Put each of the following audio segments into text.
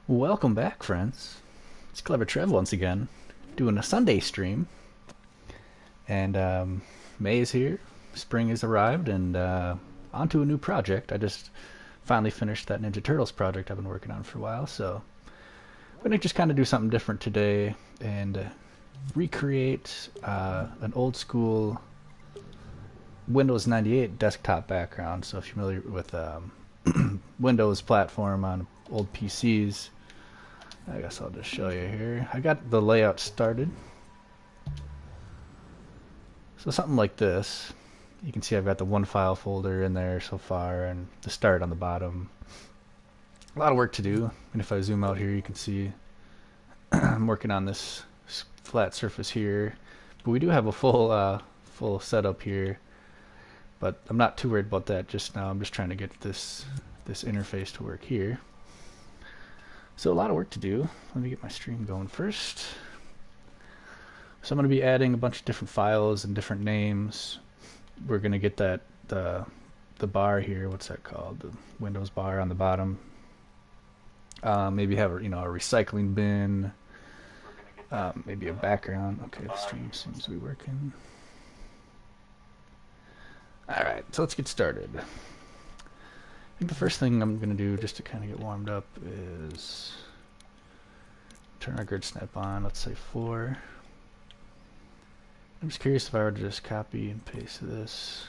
Welcome back, friends. It's Clever Trev once again, doing a Sunday stream. And May is here, spring has arrived, and on to a new project. I just finally finished that Ninja Turtles project I've been working on for a while, so I'm going to just kind of do something different today and recreate an old school Windows 98 desktop background. So if you're familiar with Windows platform on old PCs, I guess I'll just show you here. I got the layout started. So something like this. You can see I've got the one file folder in there so far and the start on the bottom. A lot of work to do. And if I zoom out here, you can see I'm working on this flat surface here. But we do have a full setup here. But I'm not too worried about that just now. I'm just trying to get this interface to work here. So a lot of work to do. Let me get my stream going first. So I'm going to be adding a bunch of different files and different names. We're going to get that the bar here. What's that called? The Windows bar on the bottom. Maybe have a recycling bin. Maybe a background. Okay, the stream seems to be working. All right, so let's get started. I think the first thing I'm going to do just to kind of get warmed up is turn our grid snap on. Let's say 4. I'm just curious if I were to just copy and paste this.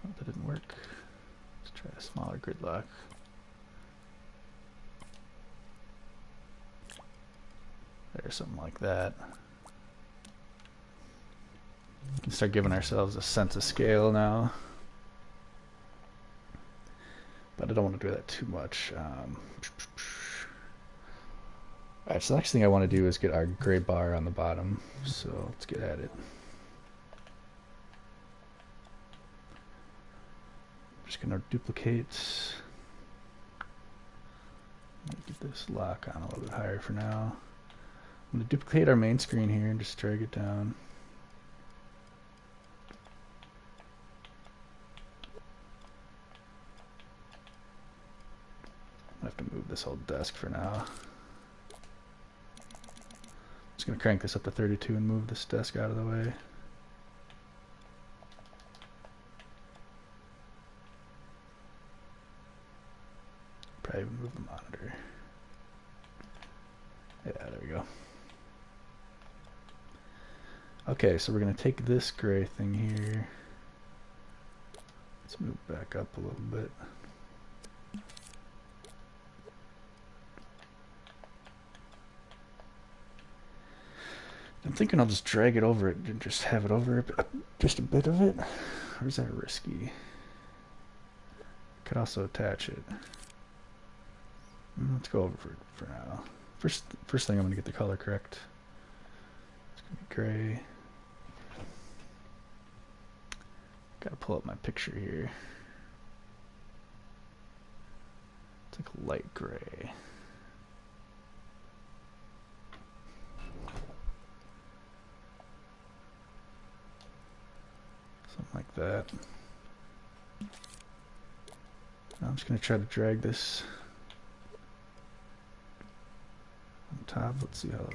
Oh, that didn't work. Let's try a smaller grid lock. There's something like that. We can start giving ourselves a sense of scale now. But I don't want to do that too much. Alright, so the next thing I want to do is get our gray bar on the bottom. So let's get at it. I'm just going to duplicate. Get this lock on a little bit higher for now. I'm going to duplicate our main screen here and just drag it down. I have to move this whole desk for now. Just going to crank this up to 32 and move this desk out of the way. Probably even move the monitor. Yeah, there we go. Okay, so we're going to take this gray thing here. Let's move back up a little bit. I'm thinking I'll just drag it over it and just have it over just a bit of it. Or is that risky? Could also attach it. Let's go over it for now. First thing I'm going to get the color correct. It's going to be gray. Got to pull up my picture here. It's like a light gray. Something like that. Now I'm just going to try to drag this on top. Let's see how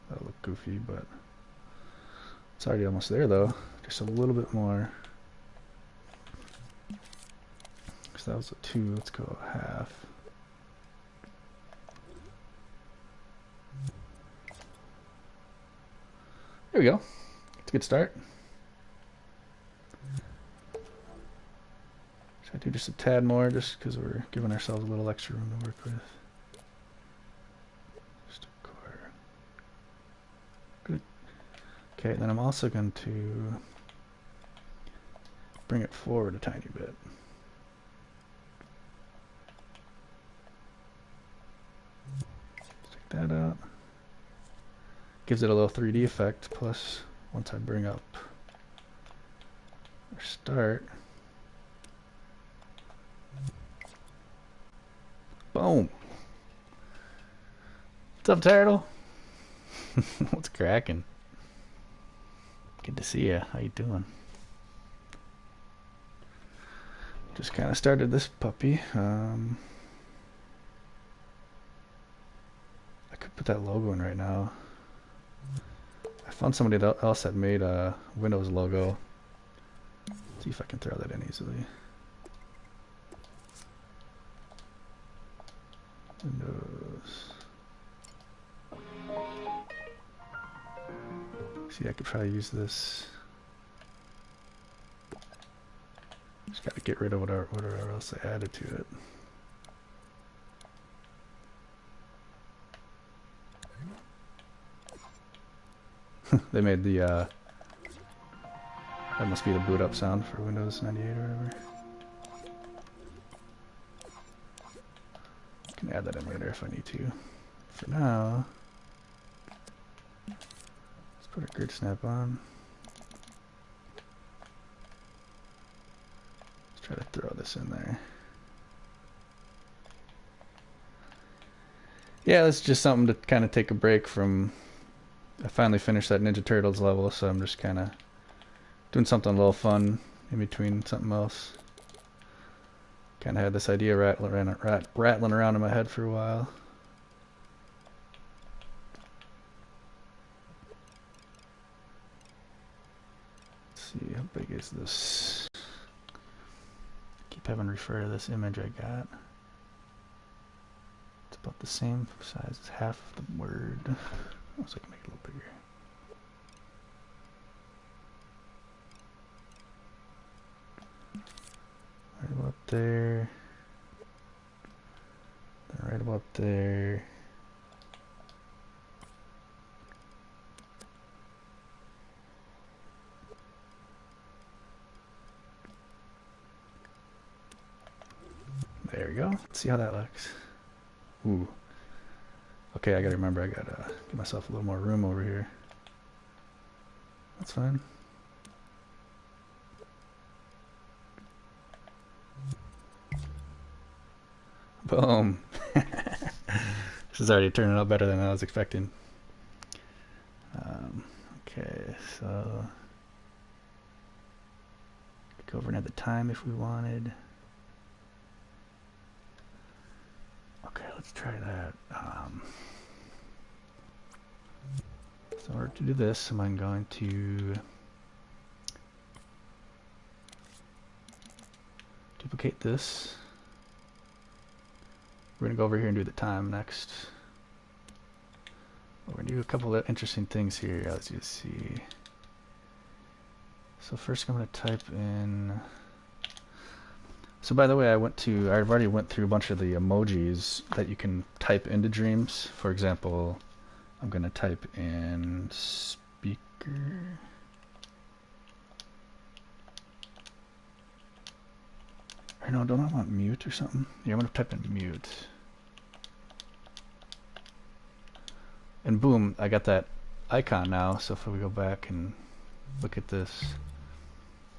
that'll look goofy, but it's already almost there though. Just a little bit more. So that was a 2. Let's go half. There we go. It's a good start. Should I do just a tad more just because we're giving ourselves a little extra room to work with? Just a quarter. Good. Okay, then I'm also going to bring it forward a tiny bit. Check that out. Gives it a little 3D effect, plus once I bring up our start, boom. What's up, Turtle? What's cracking? Good to see you. How you doing? just kind of started this puppy. I could put that logo in right now. I found somebody else that made a Windows logo. See if I can throw that in easily. Windows. See, I could probably use this. Just got to get rid of whatever else I added to it. They made the, that must be the boot up sound for Windows 98 or whatever. I can add that in later if I need to. For now, let's put a grid snap on. Let's try to throw this in there. Yeah, that's just something to kind of take a break from. I finally finished that Ninja Turtles level, so I'm just kind of doing something a little fun in between something else. Kind of had this idea rattling around in my head for a while. Let's see, how big is this? Keep having to refer to this image I got. It's about the same size as half the word. Oh, so I can make it a little bigger. Right about there. Then right about there. There we go. Let's see how that looks. Ooh. Okay, I gotta remember, I gotta give myself a little more room over here. That's fine. Boom. This is already turning out better than I was expecting. Okay, so go over and add the time if we wanted. Okay, let's try that. So in order to do this, I'm going to duplicate this. We're going to go over here and do the time next. We're going to do a couple of interesting things here, as you see. So first I'm going to type in... So by the way, I've already went through a bunch of the emojis that you can type into Dreams. For example, I'm going to type in speaker. Or no, don't I want mute or something? Yeah, I'm going to type in mute. And boom, I got that icon now. So if we go back and look at this,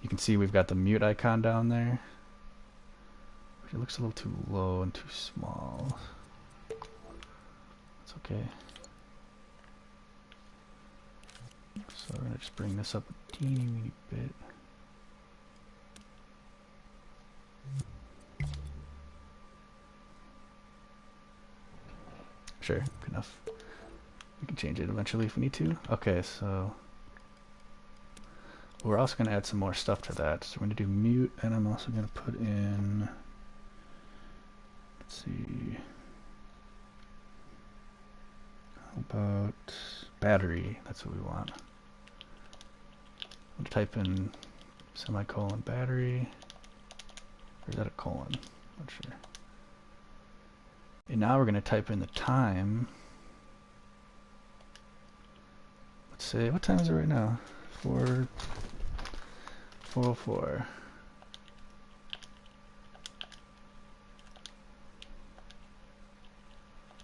you can see we've got the mute icon down there. It looks a little too low and too small. It's okay. So we're gonna just bring this up a teeny weeny bit. Sure, good enough. We can change it eventually if we need to. Okay, so we're also gonna add some more stuff to that. So we're gonna do mute, and I'm also gonna put in, let's see, how about battery? That's what we want. I'm gonna type in semicolon battery, or is that a colon? Not sure. And now we're gonna type in the time. Let's say, what time is it right now? 4:04.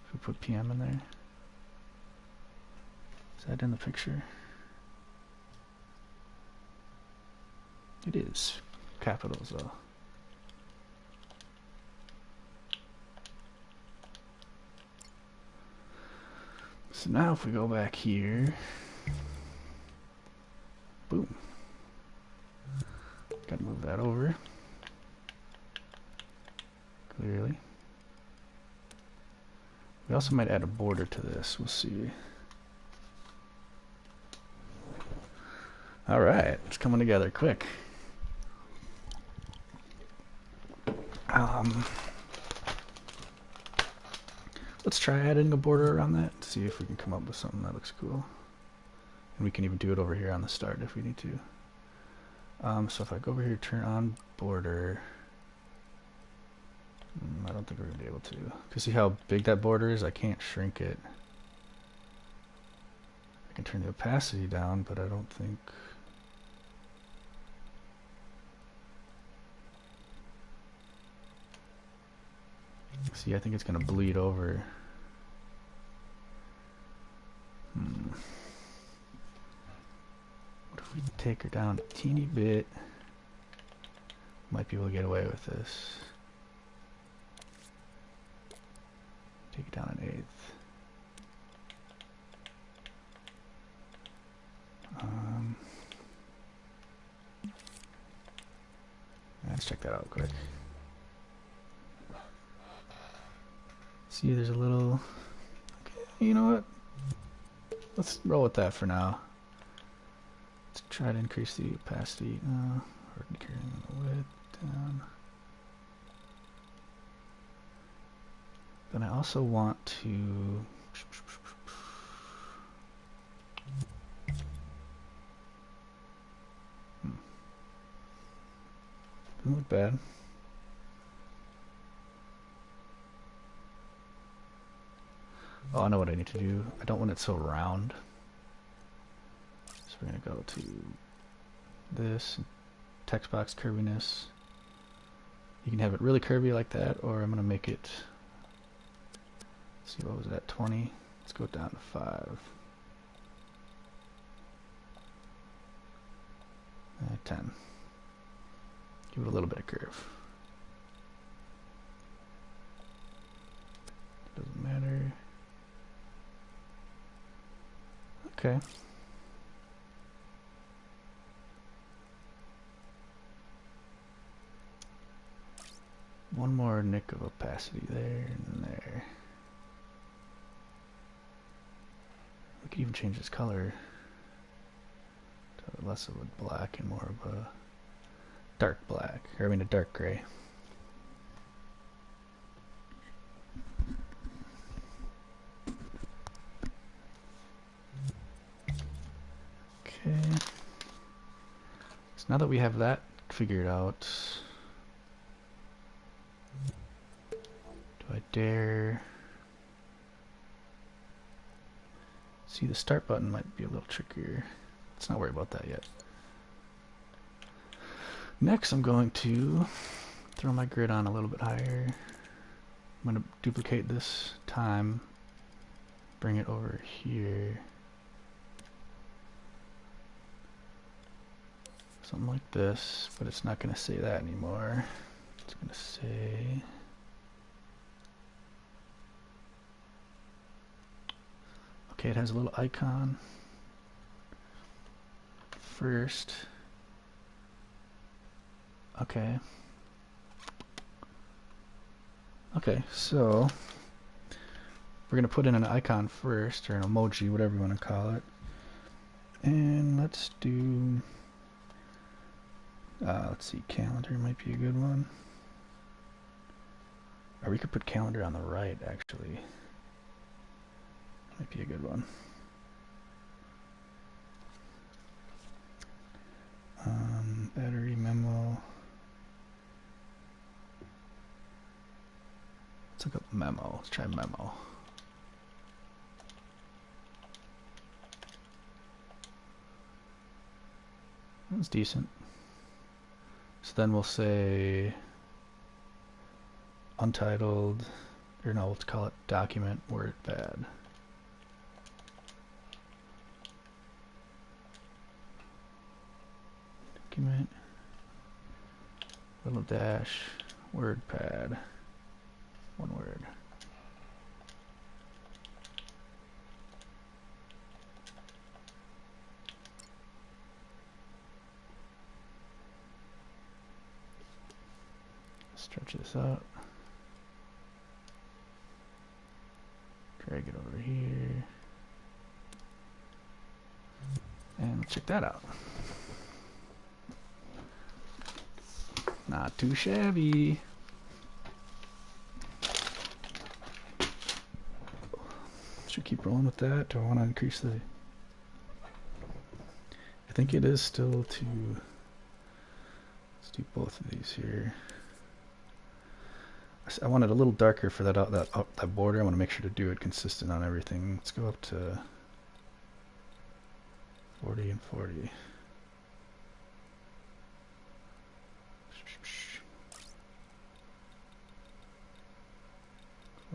If we put PM in there, is that in the picture? It is. Capitals though. So now if we go back here, boom. Gotta move that over. clearly. We also might add a border to this. We'll see. All right, it's coming together quick. Let's try adding a border around that to see if we can come up with something that looks cool. And we can even do it over here on the start if we need to. So if I go over here, turn on border, I don't think we're going to be able to. Because see how big that border is? I can't shrink it. I can turn the opacity down, but I don't think... See, I think it's going to bleed over. What if we take her down a teeny bit? Might be able to get away with this. Take it down an eighth. Let's check that out quick. See, there's a little... Okay, you know what? Let's roll with that for now. Let's try to increase the opacity. Or carrying the width down. Then I also want to... Doesn't look bad. Oh, I know what I need to do. I don't want it so round. So we're going to go to this, text box curviness. You can have it really curvy like that, or I'm going to make it, let's see, what was that, 20? Let's go down to 5. 10. Give it a little bit of curve. Doesn't matter. Okay. One more nick of opacity there and there. We could even change this color to less of a black and more of a dark black, or I mean a dark gray. Okay. So now that we have that figured out, do I dare... See, the start button might be a little trickier. Let's not worry about that yet. Next, I'm going to throw my grid on a little bit higher. I'm going to duplicate this time, bring it over here. Something like this, but it's not going to say that anymore. It's going to say... Okay, it has a little icon first. Okay. Okay, so we're going to put in an icon first, or an emoji, whatever you want to call it. And let's do, let's see, calendar might be a good one. Or we could put calendar on the right, actually. Might be a good one. Battery memo. Let's look up memo. Let's try memo. That's decent. So then we'll say untitled, or no, let's call it document word bad. Document, little dash, word pad, one word. Stretch this out. Drag it over here. And let's check that out. Not too shabby. Should keep rolling with that. Do I want to increase the... I think it is still to... Let's do both of these here. I want it a little darker for that border. I want to make sure to do it consistent on everything. Let's go up to 40 and 40.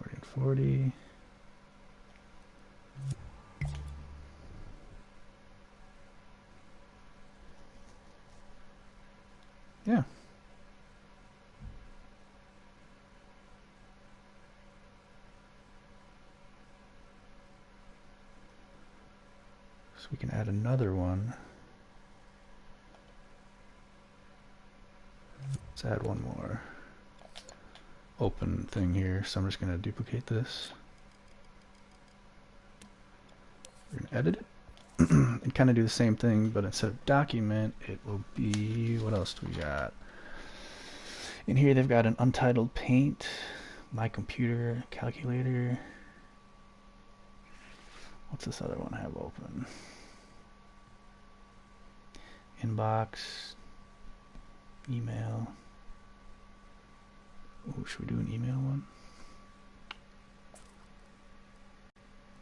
And 40. Yeah. So we can add another one. Let's add one more open thing here. So I'm just going to duplicate this. We're going to edit it and kind of do the same thing, but instead of document, it will be, what else do we got? In here they've got an untitled paint, my computer, calculator. What's this other one I have open? Inbox, email. Ooh, should we do an email one?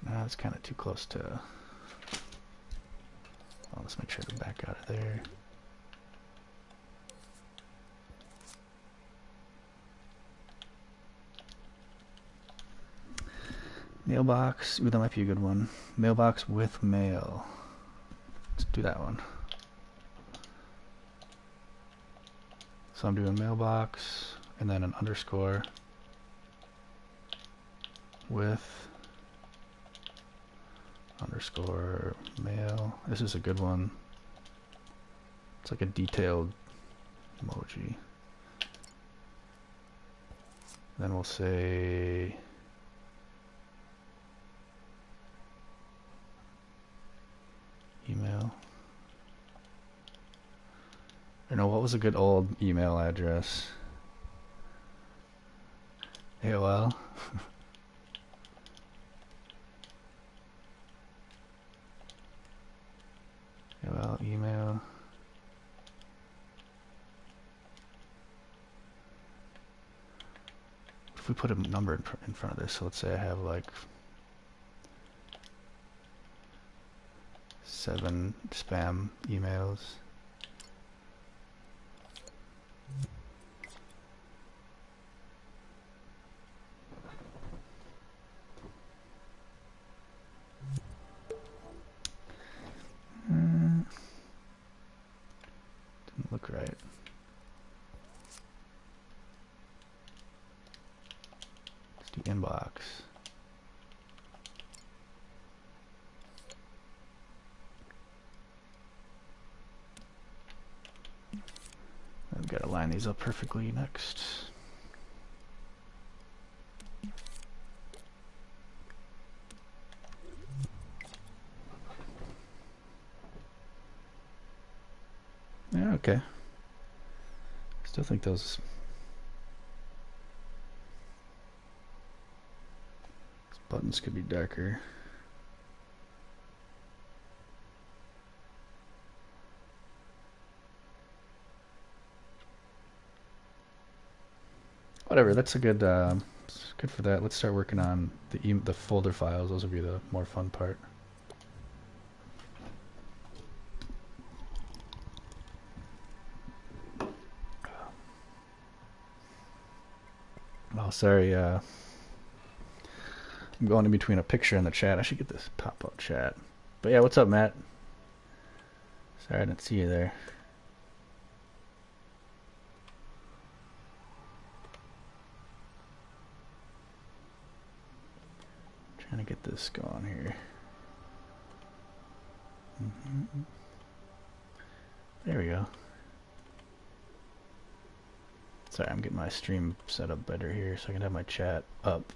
No, it's kind of too close to... Oh, let's make sure to back out of there. Mailbox. Ooh, that might be a good one. Mailbox with mail. Let's do that one. So I'm doing mailbox and then an underscore with underscore mail. This is a good one. It's like a detailed emoji. Then we'll say email. Or no, what was a good old email address? AOL. AOL email. If we put a number in front of this, so let's say I have like 7 spam emails. Didn't look right. Let's do inbox. I've got to line these up perfectly next. Yeah, okay. Still think those buttons could be darker. Whatever, that's a good good for that. Let's start working on the folder files. Those will be the more fun part. Oh, sorry. I'm going in between a picture and the chat. I should get this pop-up chat. But yeah, what's up, Matt? Sorry, I didn't see you there. Trying to get this going here. There we go. Sorry, I'm getting my stream set up better here so I can have my chat up.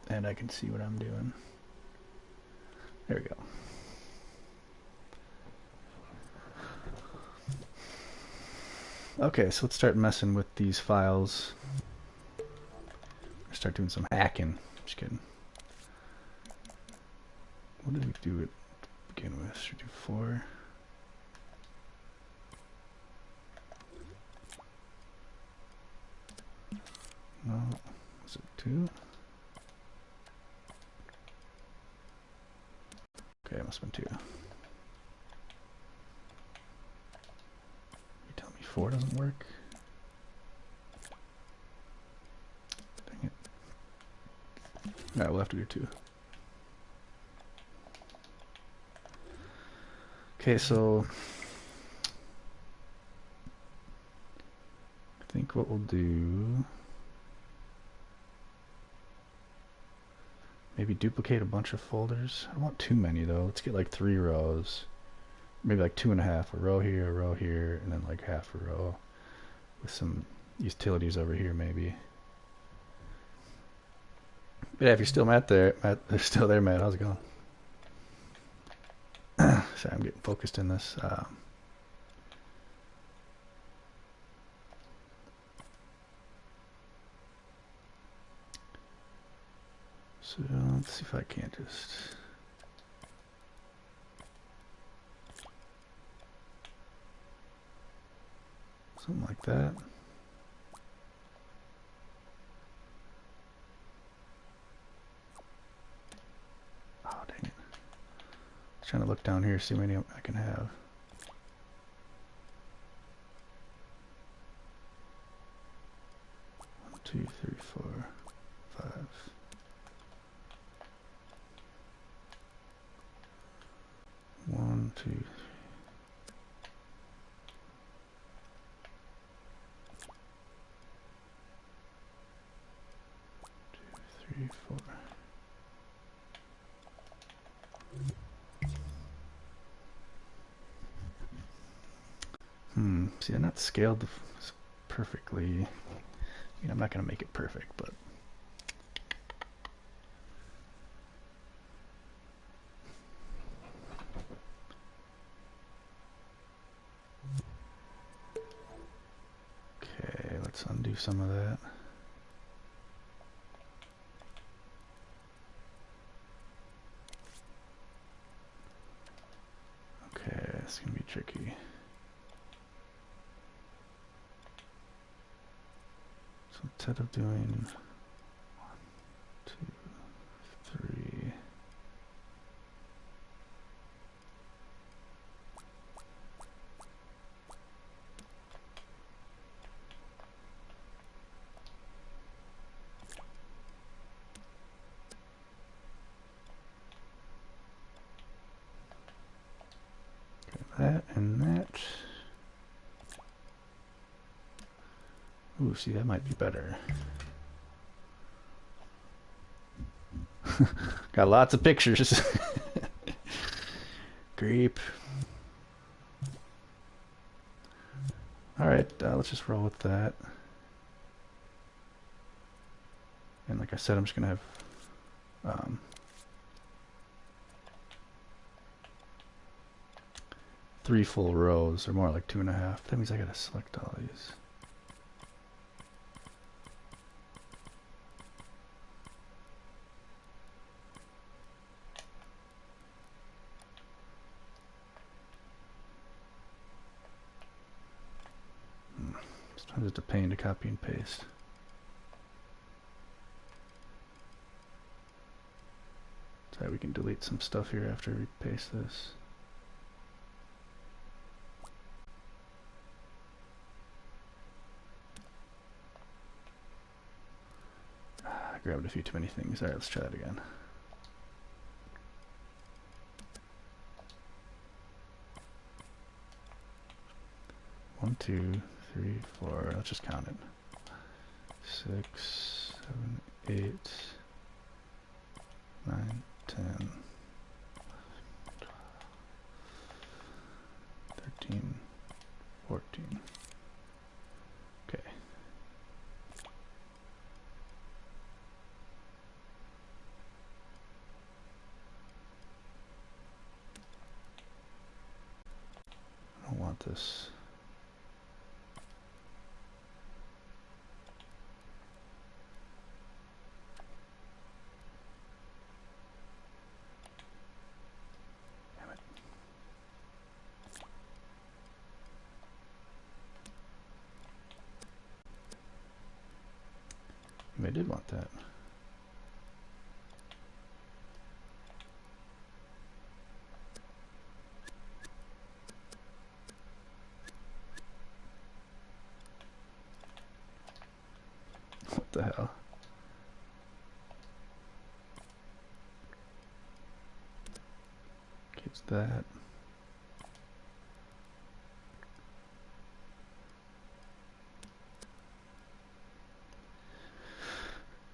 and I can see what I'm doing. There we go. Okay, so let's start messing with these files. Start doing some hacking. Just kidding. What did we do it begin with? Should we do 4? No. Was it 2? Okay, it must have been 2. You tell me 4 doesn't work? Dang it. Alright, we'll have to do 2. Okay, so I think what we'll do, maybe duplicate a bunch of folders. I don't want too many though. Let's get like 3 rows, maybe like 2.5, a row here, and then like half a row with some utilities over here maybe. But yeah, if you're still Matt, they're still there, Matt. How's it going? Sorry, I'm getting focused in this. So let's see if I can't just something like that. Oh, dang it. I'm trying to look down here, see how many I can have. One, 2, 3, 4, 5. One, 2, 3, 4. See, they're not scaled perfectly. I mean, I'm not going to make it perfect, but okay, let's undo some of that. Okay, it's going to be tricky. So instead of doing 1, 2, 3, that and that. Ooh, see, that might be better. Got lots of pictures. Creep. Alright, let's just roll with that. And like I said, I'm just going to have 3 full rows, or more like 2.5. That means I got to select all these. Sometimes it's a pain to copy and paste. So we can delete some stuff here after we paste this. I grabbed a few too many things. Alright, let's try that again. One, 2, 3, 4. Let's just count it. 6, 7, 8, 9, 10, 13, 14. Okay. this. Damn it. Maybe I did want that. What the hell? Gets that.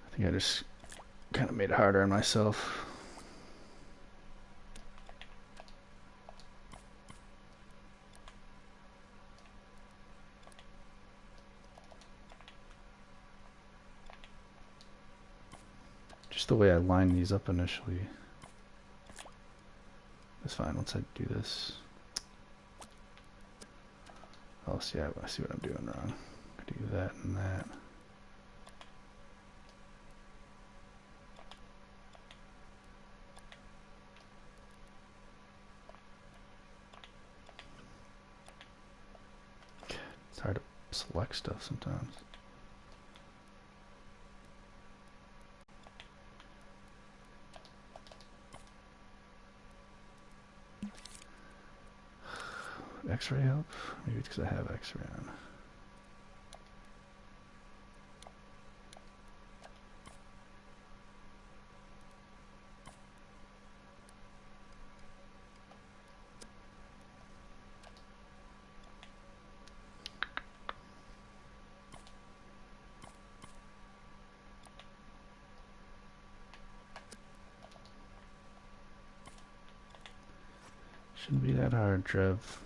I think I just kind of made it harder on myself. Just the way I line these up initially. That's fine once I do this. Oh, see, I see what I'm doing wrong. I do that and that. It's hard to select stuff sometimes. X-ray help? Maybe it's because I have X-ray on. Shouldn't be that hard, Trev.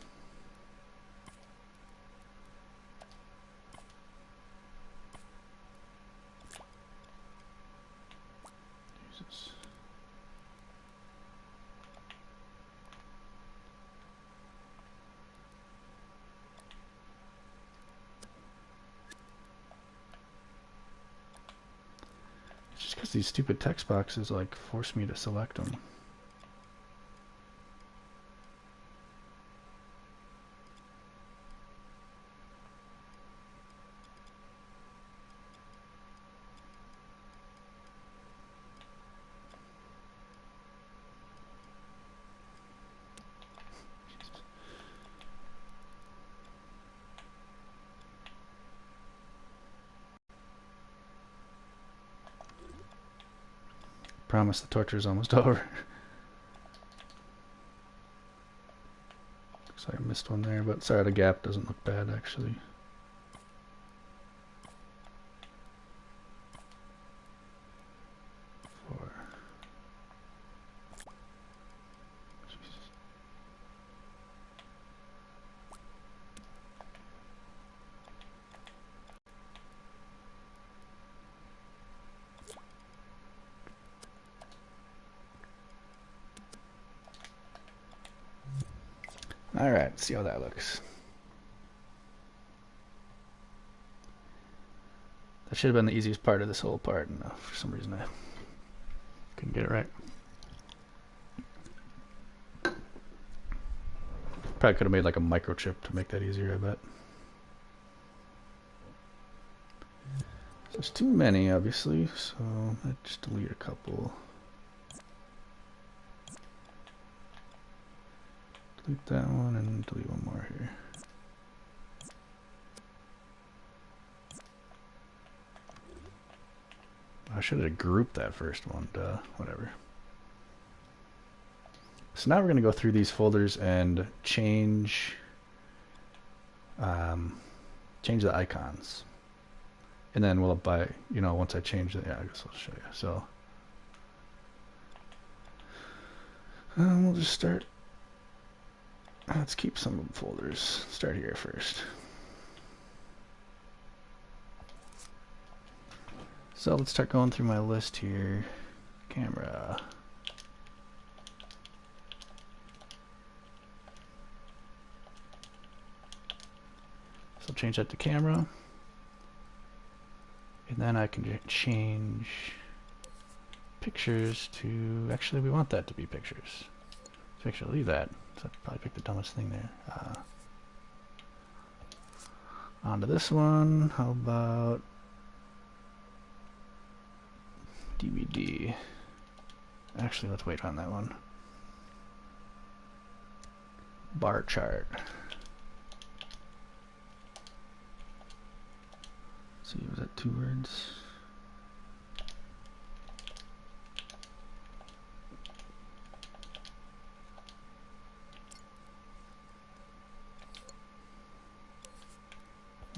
Jesus. It's just because these stupid text boxes like force me to select them. Promise the torture is almost over. Looks like I missed one there, but sorry, the gap doesn't look bad actually. Alright, see how that looks. That should have been the easiest part of this whole part, and for some reason I couldn't get it right. Probably could have made like a microchip to make that easier, I bet. So there's too many, obviously, so I just delete a couple. Delete that one and delete one more here. I should have grouped that first one, duh, whatever. So now we're going to go through these folders and change change the icons. And then we'll once I change it, yeah, I guess I'll show you. So we'll just start. Let's keep some folders. Start here first. So let's start going through my list here. Camera. also change that to camera. And then I can change pictures to, actually we want that to be pictures. So actually leave that. So I probably picked the dumbest thing there. Onto this one. How about DVD? Actually, let's wait on that one. Bar chart. Let's see, was that 2 words?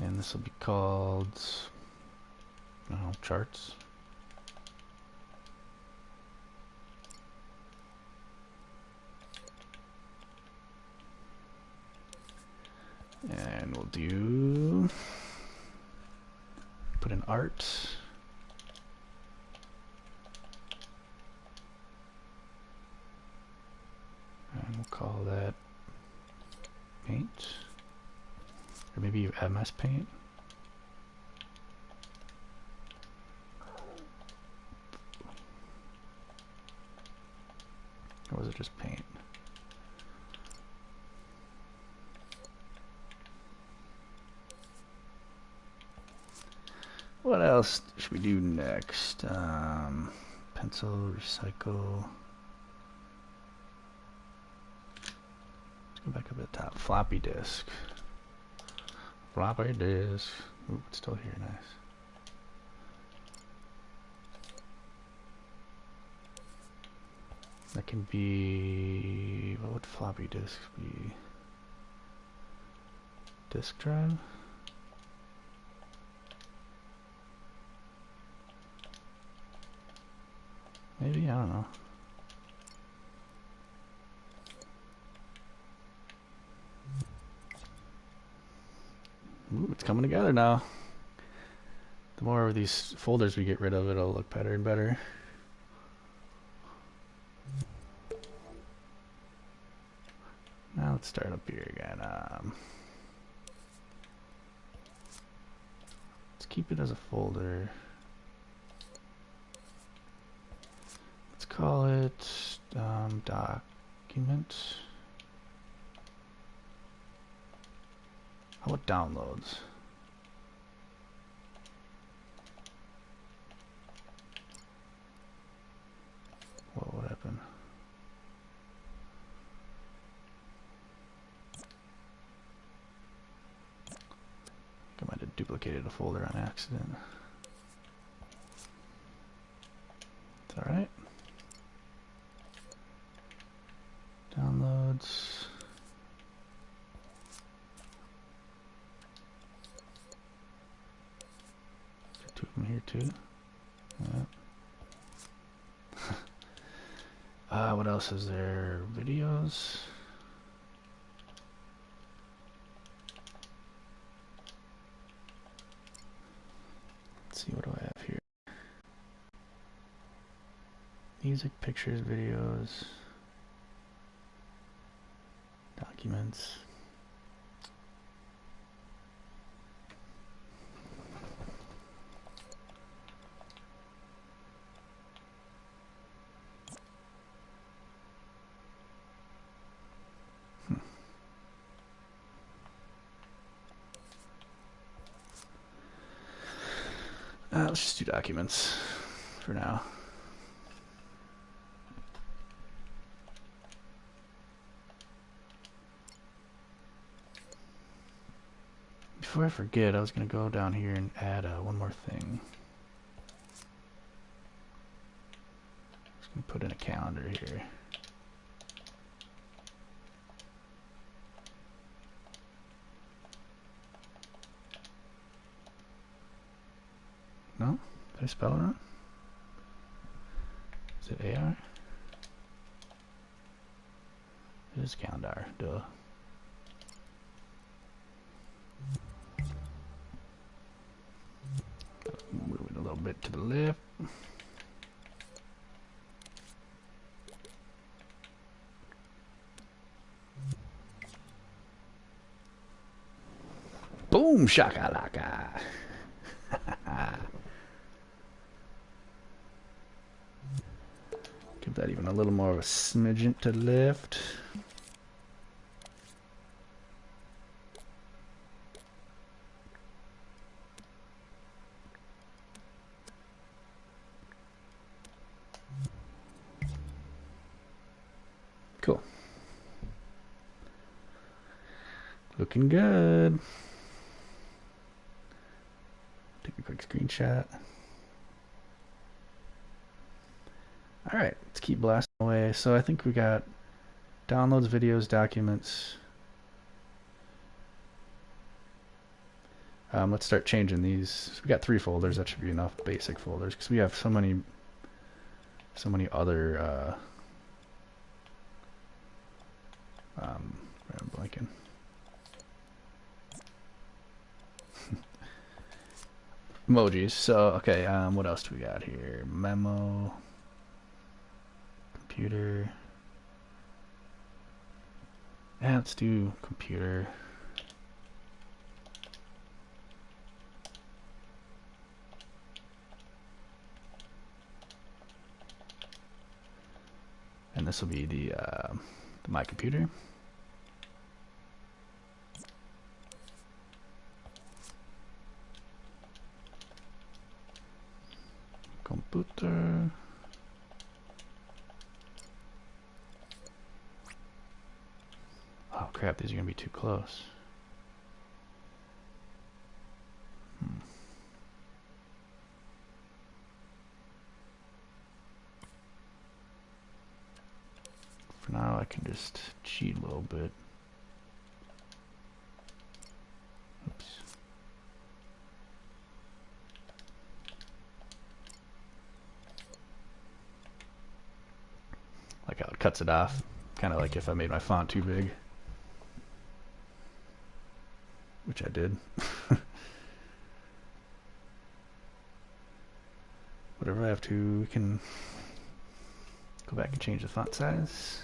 And this will be called, I don't know, charts. And we'll do, put in art. And we'll call that paint. Or maybe MS Paint. Or was it just paint? What else should we do next? Pencil, recycle. Let's go back up at the top. Floppy disk. Floppy disk. Ooh, it's still here, nice. That can be, what would floppy disk be? Disk drive? Maybe, I don't know. Ooh, it's coming together now. The more of these folders we get rid of, it'll look better and better. Now let's start up here again. Let's keep it as a folder. Let's call it document. How about downloads? What happened? I might have duplicated a folder on accident. It's alright. Downloads. Got 2 of them here too. Yeah. What else is there? Videos. Let's see, what do I have here? Music, pictures, videos, documents. Let's just do documents for now. Before I forget, I was going to go down here and add one more thing. Just going to put in a calendar here. No? Did I spell it wrong? Is it AR? It is calendar, duh. Move it a little bit to the left. Boom! Boom shakalaka. Give that even a little more of a smidgen to lift. Cool. Looking good. Take a quick screenshot. All right, let's keep blasting away. So I think we got downloads, videos, documents. Let's start changing these. We got 3 folders. That should be enough basic folders because we have so many other. I'm blanking. Emojis. So okay, what else do we got here? Memo, computer. Yeah, let's do computer. And this will be the my computer. Computer. Oh crap, these are gonna be too close. For now I can just cheat a little bit. Oops. Like how it cuts it off. Kind of like if I made my font too big. Which I did. Whatever I have to, we can go back and change the font size.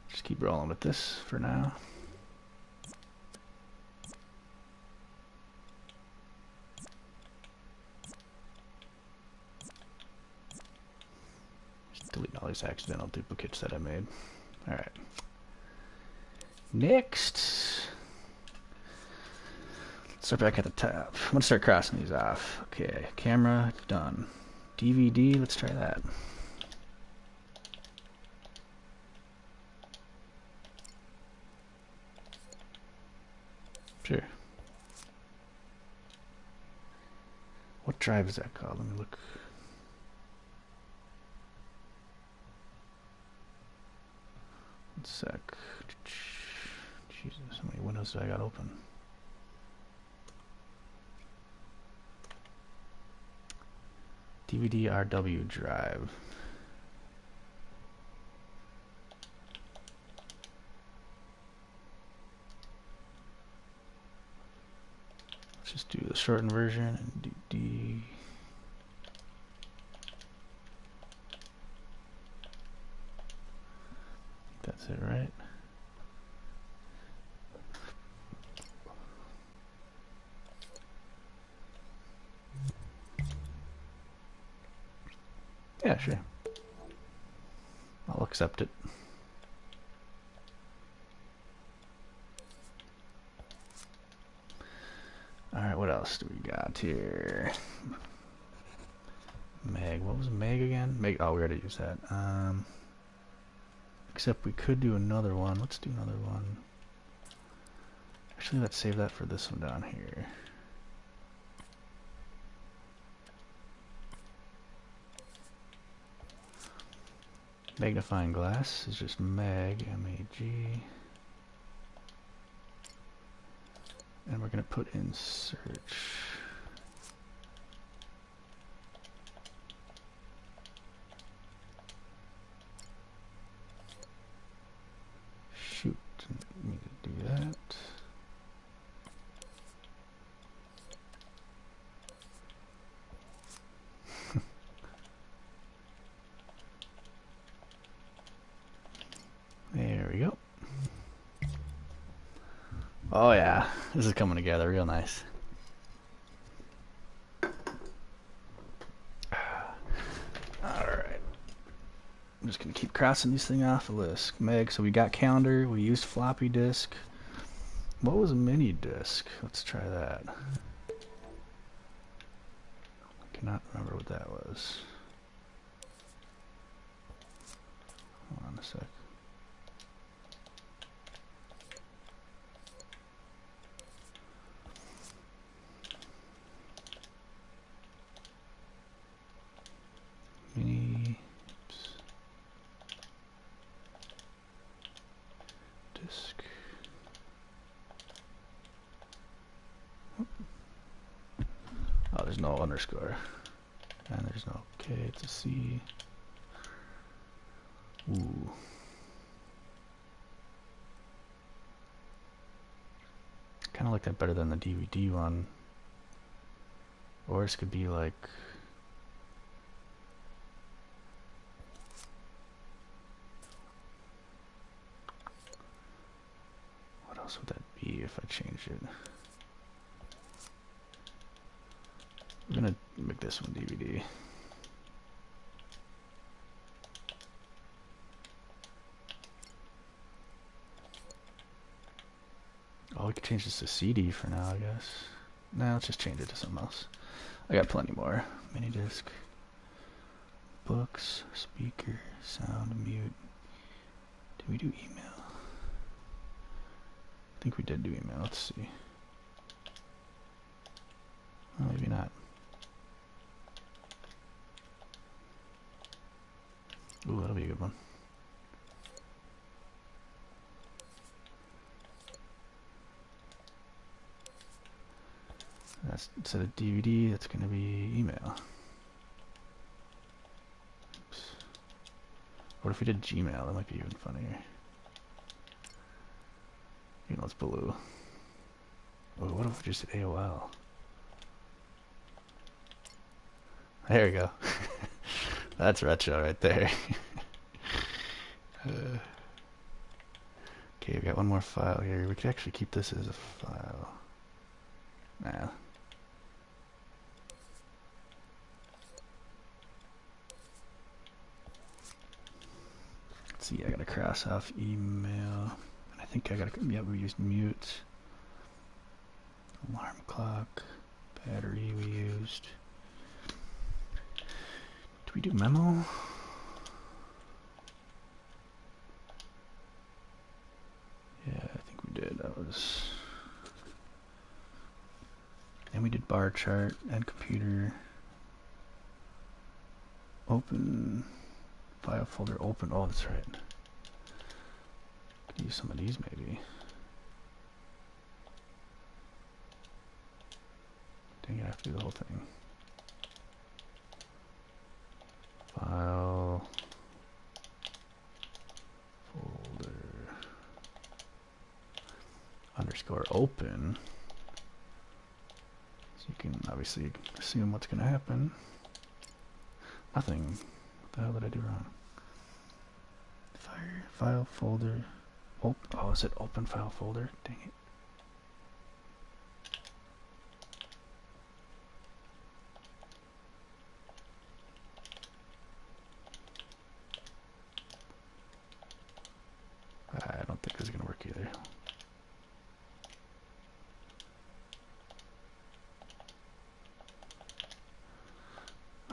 Just keep rolling with this for now. Just deleting all these accidental duplicates that I made. Alright. Next. Start back at the top. I'm gonna start crossing these off. Okay, camera, done. DVD, let's try that. Sure. What drive is that called? Let me look. One sec. Jesus, how many windows do I got open? DVD RW drive. Let's just do the shortened version and do D. That's it, right? Yeah, sure. I'll accept it. Alright, what else do we got here? Meg, what was Meg again? Meg, oh, we already used that. Except we could do another one. Let's do another one. Actually, let's save that for this one down here. Magnifying glass is just mag, M-A-G. And we're going to put in search. Shoot, didn't mean to do that. There we go. Oh yeah, this is coming together real nice. Alright. I'm just going to keep crossing these things off the list. Meg, so we got calendar, we used floppy disk. What was a mini disk? Let's try that. I cannot remember what that was. Hold on a sec. Mini disk. Oh, there's no underscore. And there's no K, it's a C. Ooh. Kind of like that better than the DVD one. Or this could be like... What else would that be if I changed it? We're gonna make this one DVD. Oh, we could change this to CD for now, I guess. Nah, let's just change it to something else. I got plenty more. Mini disc. Books, speaker, sound, mute. Did we do email? I think we did do email. Let's see. Oh, maybe not. Ooh, that'll be a good one. That's instead of DVD, that's going to be email. Oops. What if we did Gmail? That might be even funnier. Even though it's blue. Oh, what if we just did AOL? There we go. That's retro right there. Okay, we got one more file here. We could actually keep this as a file. Nah. Let's see, I gotta cross off email. I think I gotta, yeah, we used mute. Alarm clock. Battery we used. Did we do memo? Yeah, I think we did. That was... And we did bar chart and computer. Open. File folder open. Oh, that's right. Could use some of these maybe. Dang it, I have to do the whole thing. File folder underscore open. So you can obviously assume what's going to happen. Nothing. What the hell did I do wrong? File folder. Oh, is it open file folder? Dang it. I don't think this is going to work either.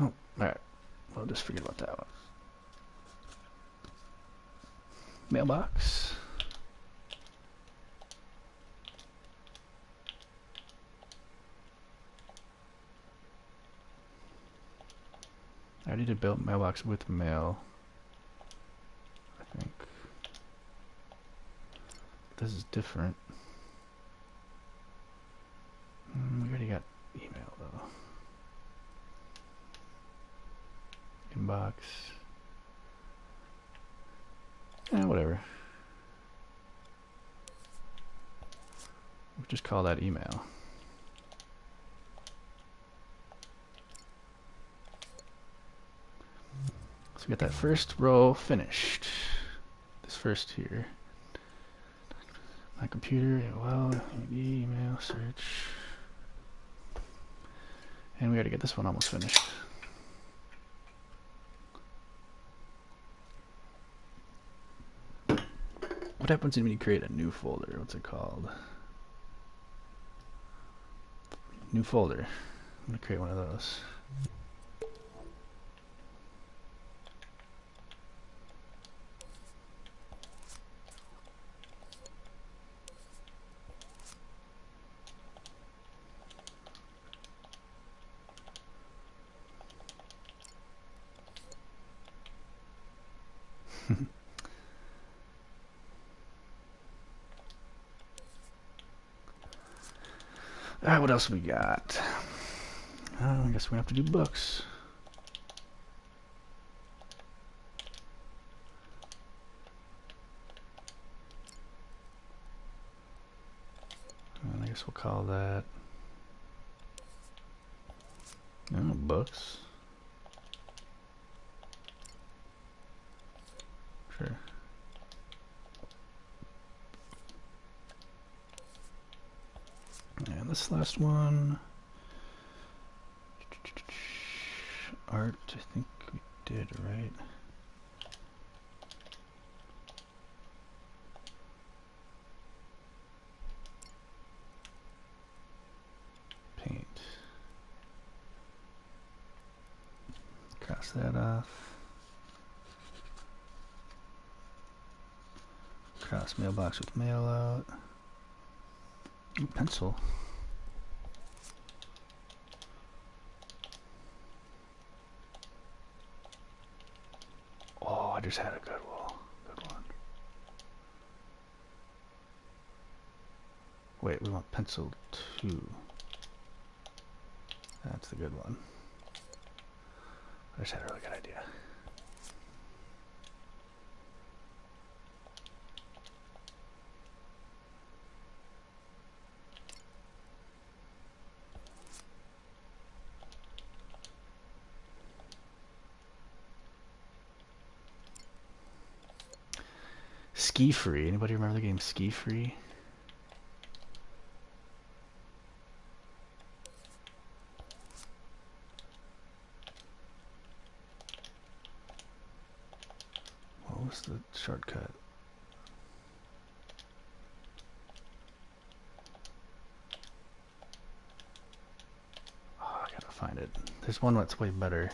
Oh, alright. We'll just forget about that one. Mailbox. I already did build mailbox with mail. I think this is different. We already got email though. Inbox. Whatever. We'll just call that email. So we got that first row finished. This first here. My computer, well, email, search. And we gotta get this one almost finished. What happens when you create a new folder? What's it called? New folder. I'm gonna create one of those. Alright, what else we got? I guess we have to do books. And I guess we'll call that books. Sure. And this last one, art, I think we did, right? Paint. Cross that off. Cross mailbox with mail out. Ooh, pencil. Oh, I just had a good one. Wait, we want pencil 2. That's the good one. I just had a really good idea. Ski Free. Anybody remember the game Ski Free? What was the shortcut? Oh, I gotta find it. There's one that's way better.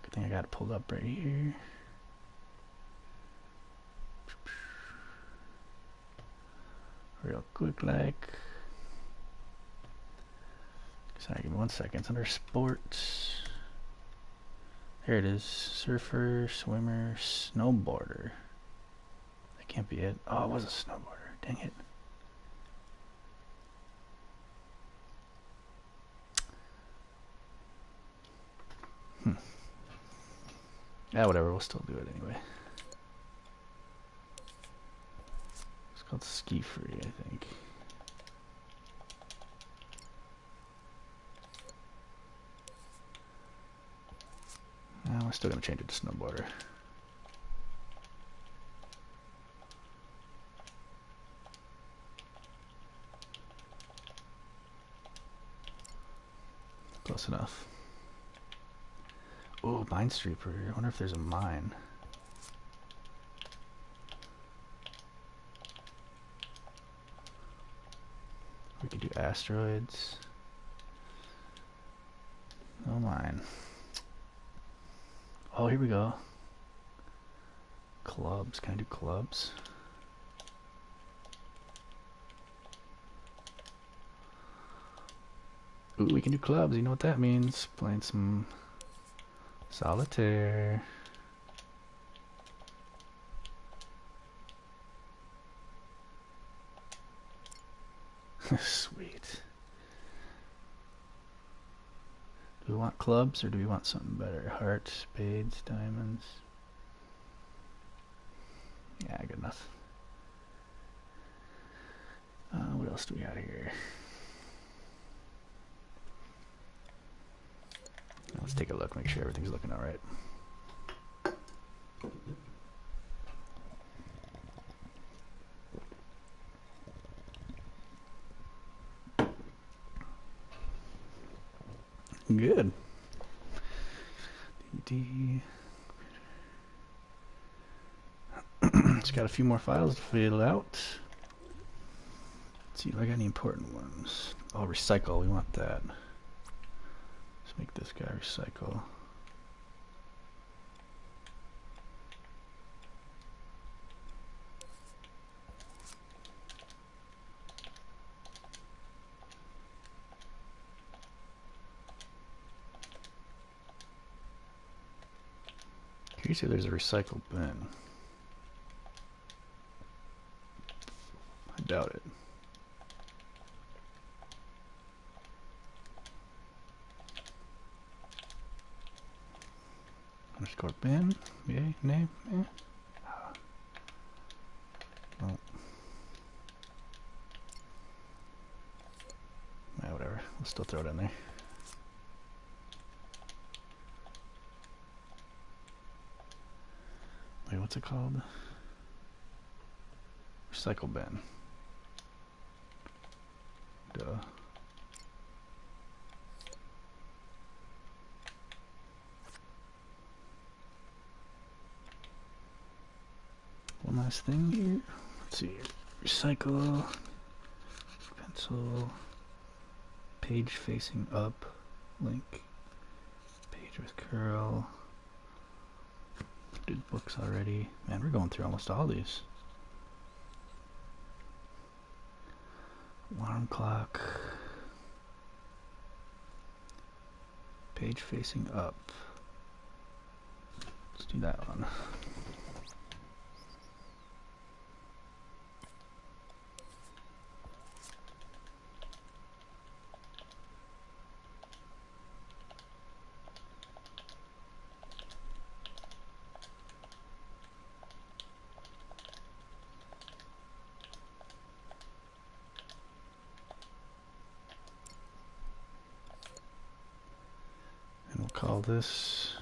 Good thing I got it pulled up right here. Real quick, like. Sorry, give me 1 second. It's under sports. Here it is. Surfer, swimmer, snowboarder. That can't be it. Oh, it was a snowboarder. Dang it. Yeah, whatever. We'll still do it anyway. It's called Ski Free, I think. We're still going to change it to snowboarder. Close enough. Oh, Minesweeper. I wonder if there's a mine. We could do asteroids. No mine. Oh, here we go. Clubs. Can I do clubs? Ooh, we can do clubs. You know what that means? Playing some solitaire. Sweet. Do we want clubs or do we want something better? Hearts, spades, diamonds. Yeah, good enough. What else do we got here? Let's take a look, make sure everything's looking all right. Good. D. Just got a few more files to fill out. Let's see if I got any important ones. Oh, recycle. We want that. Let's make this guy recycle. Here you see there's a recycle bin. I doubt it. Underscore bin. Yay, name. Eh. Oh. Yeah, whatever. We'll still throw it in there. Wait, what's it called? Recycle bin. Duh. One last thing here. Let's see. Recycle. Pencil. Page facing up. Link. Page with curl. Did books already. Man, we're going through almost all these. Alarm clock. Page facing up. Let's do that one. And we'll call this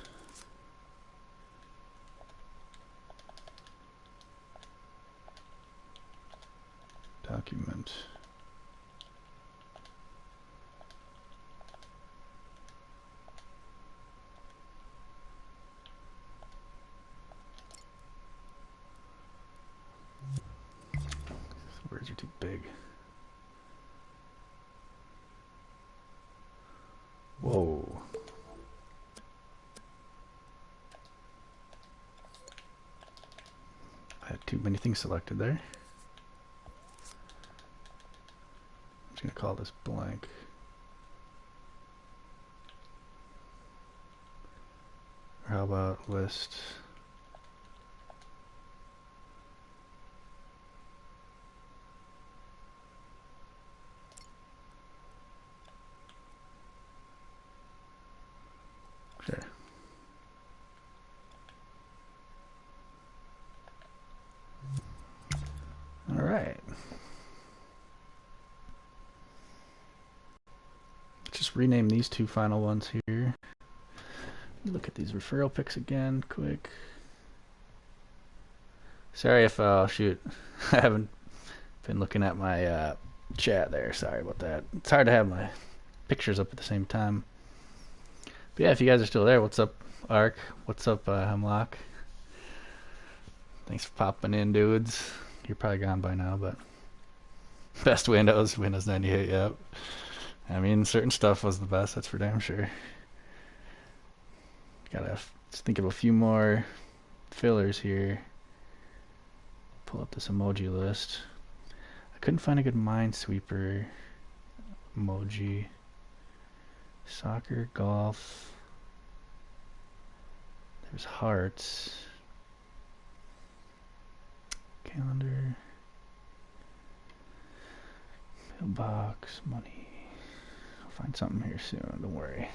document. Words are too big. Whoa. I had too many things selected there. I'm just going to call this blank. Or how about list? Sure. All right. Let's just rename these two final ones here. Look at these referral pics again, quick. Sorry if, shoot, I haven't been looking at my chat there. Sorry about that. It's hard to have my pictures up at the same time. But yeah, if you guys are still there, what's up, Ark? What's up, Hemlock? Thanks for popping in, dudes. You're probably gone by now, but best Windows 98, yep. I mean, certain stuff was the best, that's for damn sure. Gotta think of a few more fillers here. Pull up this emoji list. I couldn't find a good Minesweeper emoji. Soccer, golf. There's hearts. Calendar. Mailbox, money. I'll find something here soon, don't worry.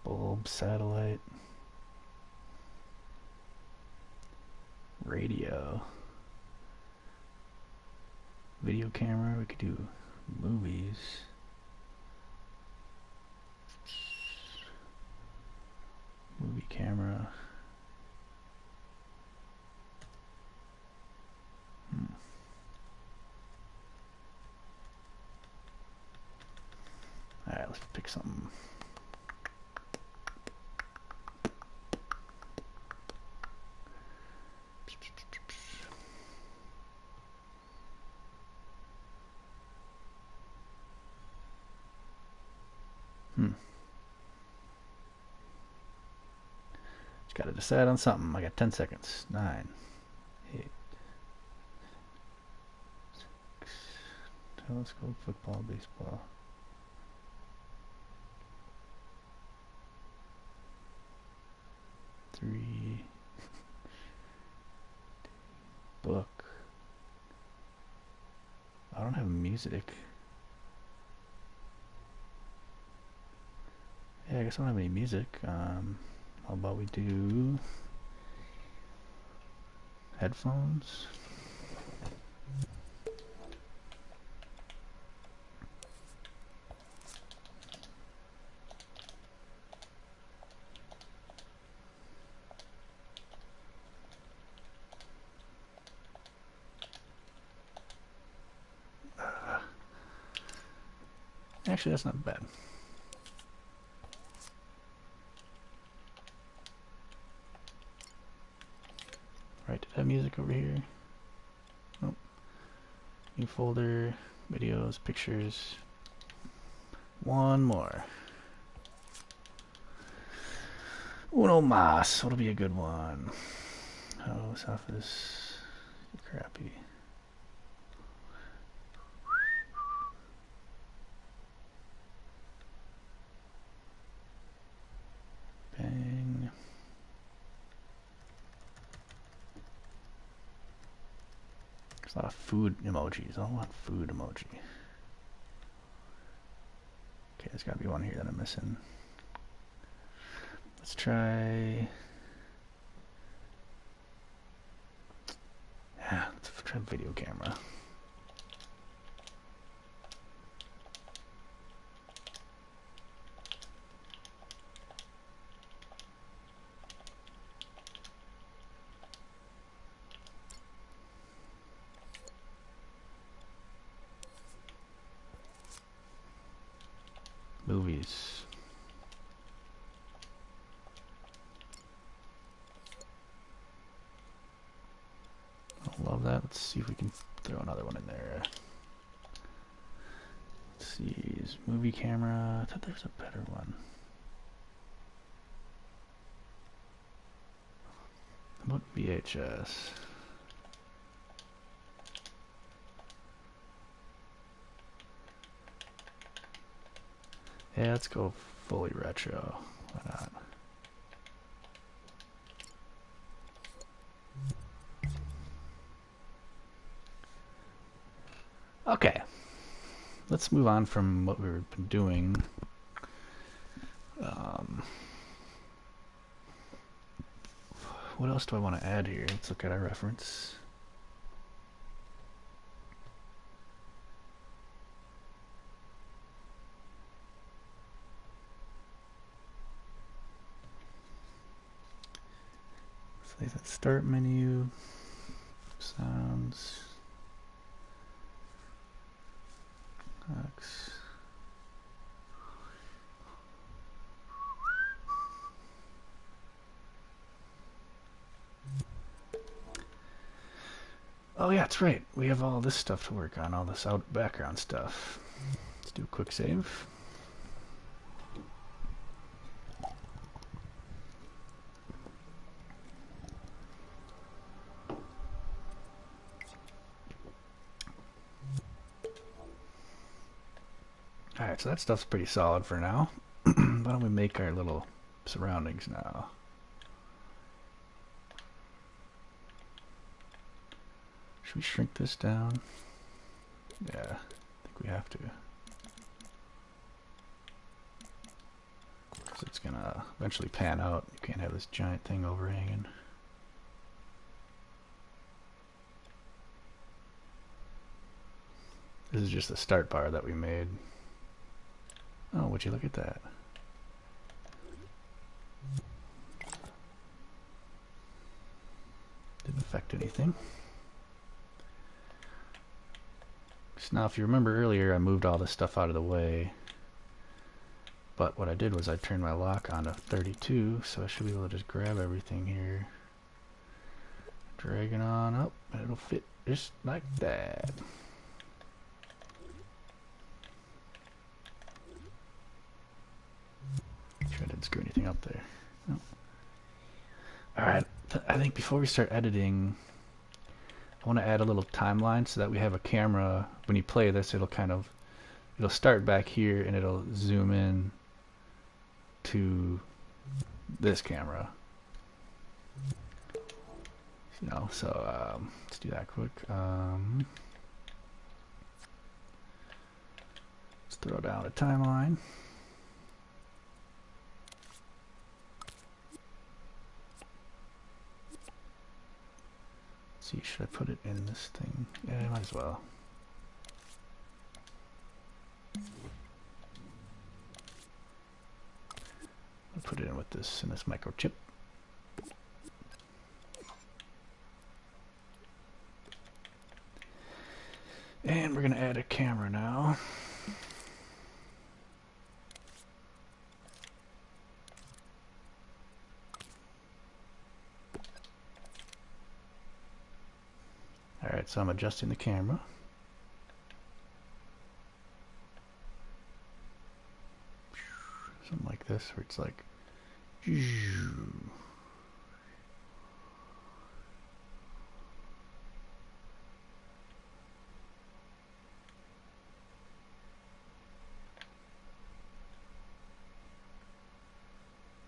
Bulb, satellite. Radio. Video camera, we could do movies. Movie camera. Alright, let's pick something. Just gotta decide on something. I got 10 seconds. 9, 8, 6, telescope, football, baseball. Three, book. I don't have music. Yeah, I guess I don't have any music. How about we do headphones? Actually, that's not bad. Right, did I have music over here? Nope. New folder, videos, pictures. One more. Uno más. What'll be a good one? House, office. Crappy. Bang. There's a lot of food emojis. I don't want food emoji. Okay, there's gotta be one here that I'm missing. Let's try. Yeah, let's try video camera. Movies. I love that. Let's see if we can throw another one in there. Let's see. Is movie camera. I thought there was a better one. How about VHS? Yeah, let's go fully retro. Why not? Okay. Let's move on from what we've been doing. What else do I want to add here? Let's look at our reference. Let's leave that start menu. Sounds. X. Oh yeah, that's right. We have all this stuff to work on, all this out background stuff. Let's do a quick save. Alright, so that stuff's pretty solid for now. Why don't we make our little surroundings now? Should we shrink this down? Yeah, I think we have to. Because it's gonna eventually pan out. You can't have this giant thing overhanging. This is just the start bar that we made. Oh, would you look at that? Didn't affect anything. So now if you remember earlier, I moved all this stuff out of the way. But what I did was I turned my lock on to 32, so I should be able to just grab everything here, drag it on up, and it'll fit just like that. Make sure I didn't screw anything up there. No. Alright, I think before we start editing, I want to add a little timeline so that we have a camera. When you play this, it'll start back here and it'll zoom in to this camera. You know, so let's do that quick. Let's throw down a timeline. Let's see, should I put it in this thing? Yeah, I might as well. I'll put it in with this microchip. And we're going to add a camera now. Alright, so I'm adjusting the camera. Something like this, where it's like...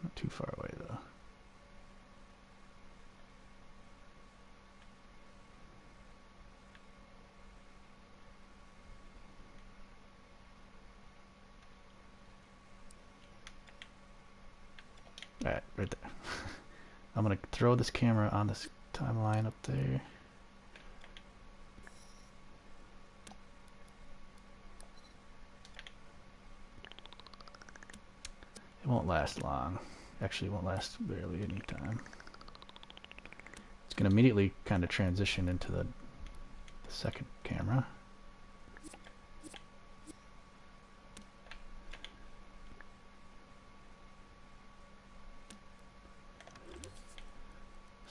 Not too far away though. Alright, right there. I'm going to throw this camera on this timeline up there. It won't last long. Actually, it won't last barely any time. It's going to immediately kind of transition into the second camera.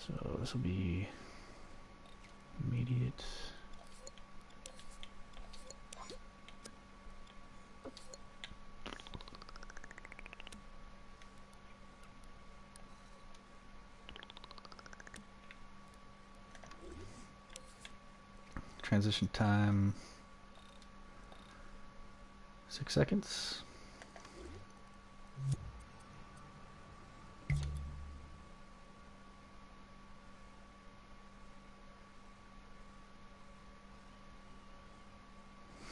So this will be immediate. Transition time 6 seconds.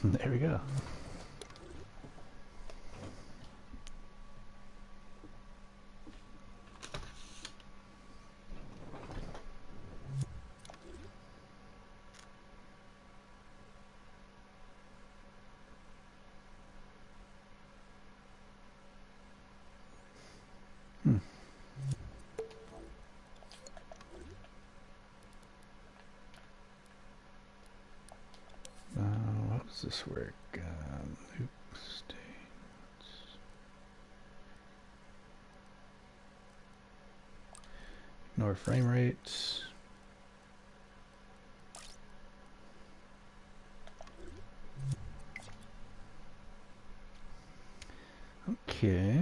There we go. How does this work? Oops, states. Ignore frame rates. Okay.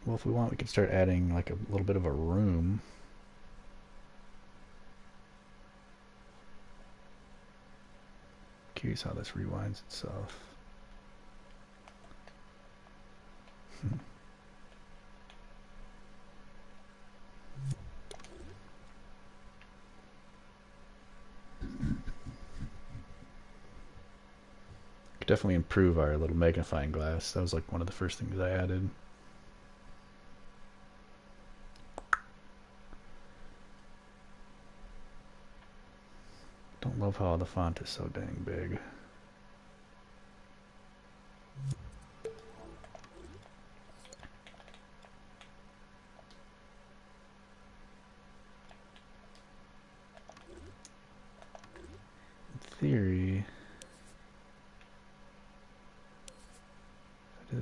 Well, if we want, we could start adding like a little bit of a room. Curious how this rewinds itself. Could definitely improve our little magnifying glass. That was like one of the first things I added. Don't love how the font is so dang big. In theory,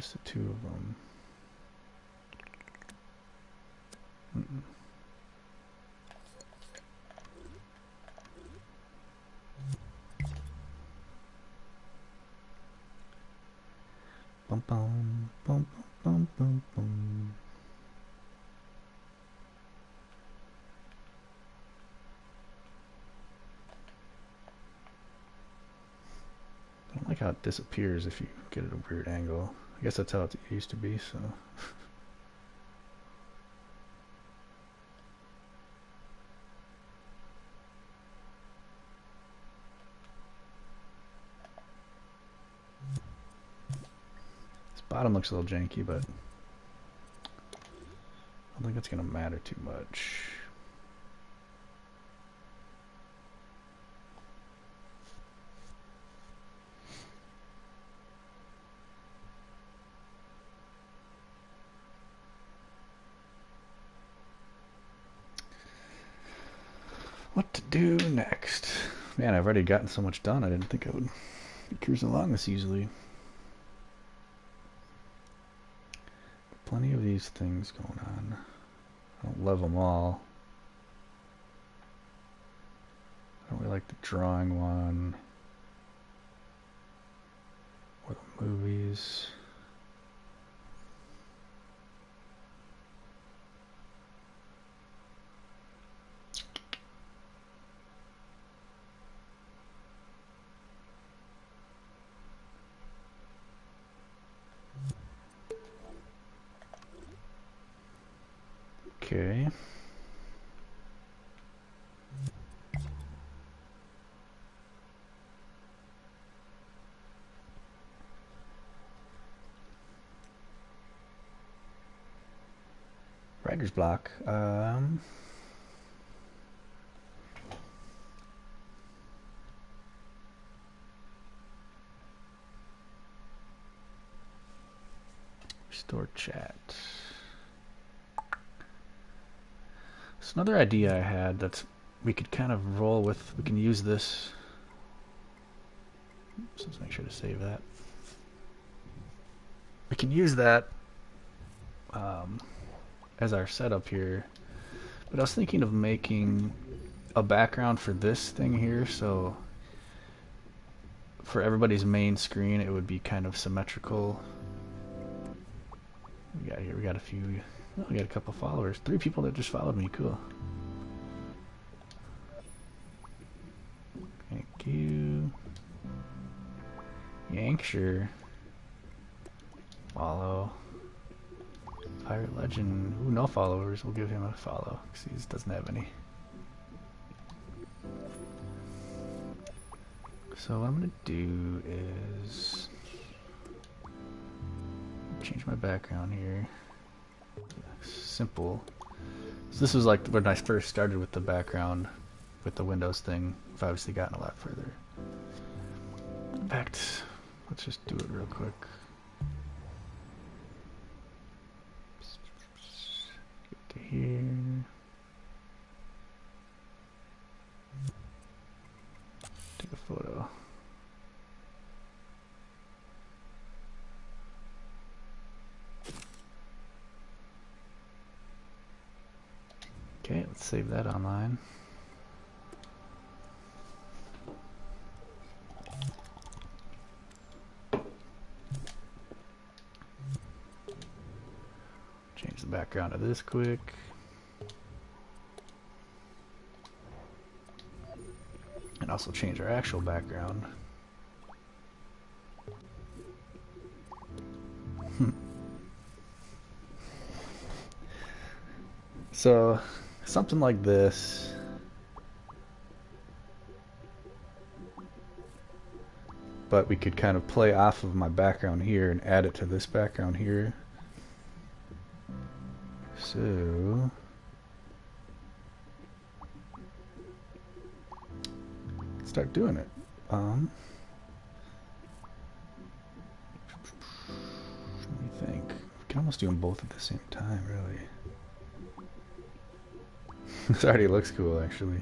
just the two of them. Bum bum bum bum bum bum. I don't like how it disappears if you get at a weird angle. I guess that's how it used to be, so. This bottom looks a little janky, but I don't think it's going to matter too much. What to do next? Man, I've already gotten so much done. I didn't think I would be cruising along this easily. Plenty of these things going on. I don't love them all. I don't really like the drawing one. Or the movies. Okay. Writer's block. Restore chat. So another idea I had that we could kind of roll with. We can use this. So let's make sure to save that. We can use that as our setup here. But I was thinking of making a background for this thing here, so for everybody's main screen it would be kind of symmetrical. We got here, we got a few, oh, we got a couple followers. 3 people that just followed me, cool. Thank you. Yankshire. Follow. Pirate Legend. Ooh, no followers. We'll give him a follow because he doesn't have any. So what I'm going to do is change my background here. Simple. So this was like when I first started with the background with the Windows thing. I've obviously gotten a lot further. In fact, let's just do it real quick. Get to here. Take a photo. Okay, let's save that online. Change the background of this quick. And also change our actual background. So, something like this. But we could kind of play off of my background here and add it to this background here. So, let's start doing it. Let me think. We can almost do them both at the same time, really. This already looks cool, actually.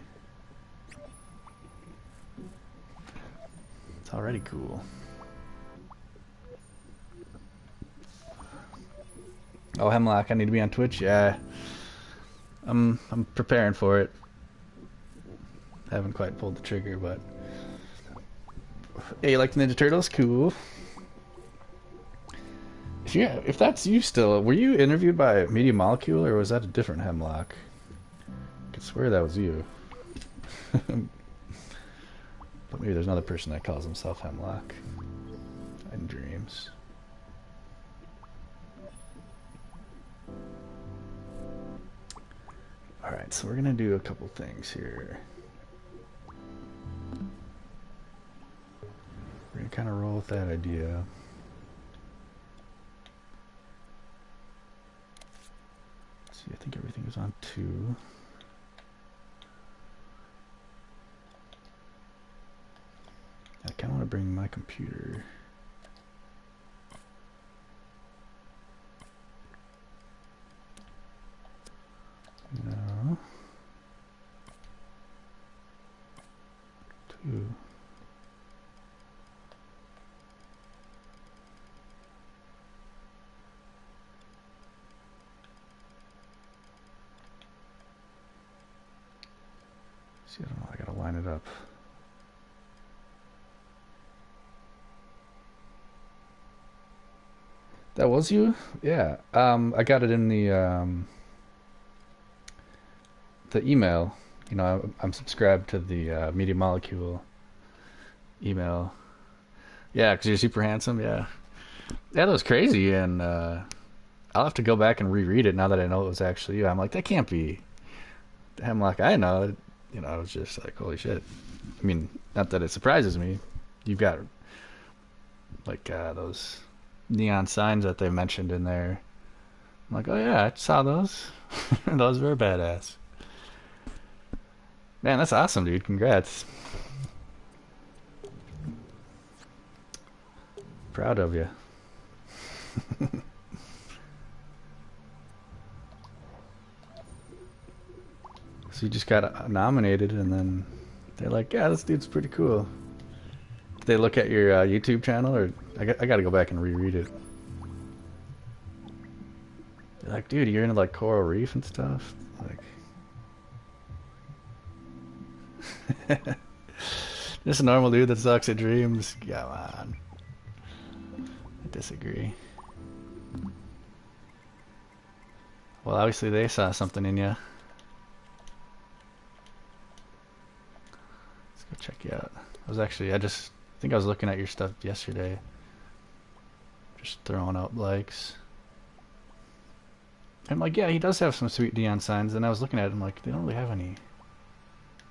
It's already cool. Oh, Hemlock, I need to be on Twitch. Yeah, I'm preparing for it. I haven't quite pulled the trigger, but hey, you like the Ninja Turtles? Cool. If that's you still, were you interviewed by Media Molecule or was that a different Hemlock? I could swear that was you. But maybe there's another person that calls himself Hemlock in dreams. Alright, so we're gonna do a couple things here. We're gonna kind of roll with that idea. See, I think everything is on 2. I kind of want to bring my computer. No. 2. See, I don't know, I gotta line it up. That was you? Yeah. I got it in the email. You know, I'm subscribed to the Media Molecule email. Yeah, because you're super handsome. Yeah. Yeah, that was crazy, and I'll have to go back and reread it now that I know it was actually you. I'm like, that can't be the Hemlock I know. You know, I was just like, holy shit. I mean, not that it surprises me. You've got like those neon signs that they mentioned in there. I'm like, oh yeah, I saw those. Those were badass. Man, that's awesome, dude. Congrats. Proud of you. So you just got nominated, and then they're like, yeah, this dude's pretty cool. Did they look at your YouTube channel, or I got to go back and reread it? They're like, dude, you're into like coral reef and stuff. Like, just a normal dude that sucks at dreams. Come on. I disagree. Well, obviously they saw something in you. Let's go check you out. I think I was looking at your stuff yesterday. Just throwing out likes. I'm like, yeah, he does have some sweet neon signs. And I was looking at him like, they don't really have any.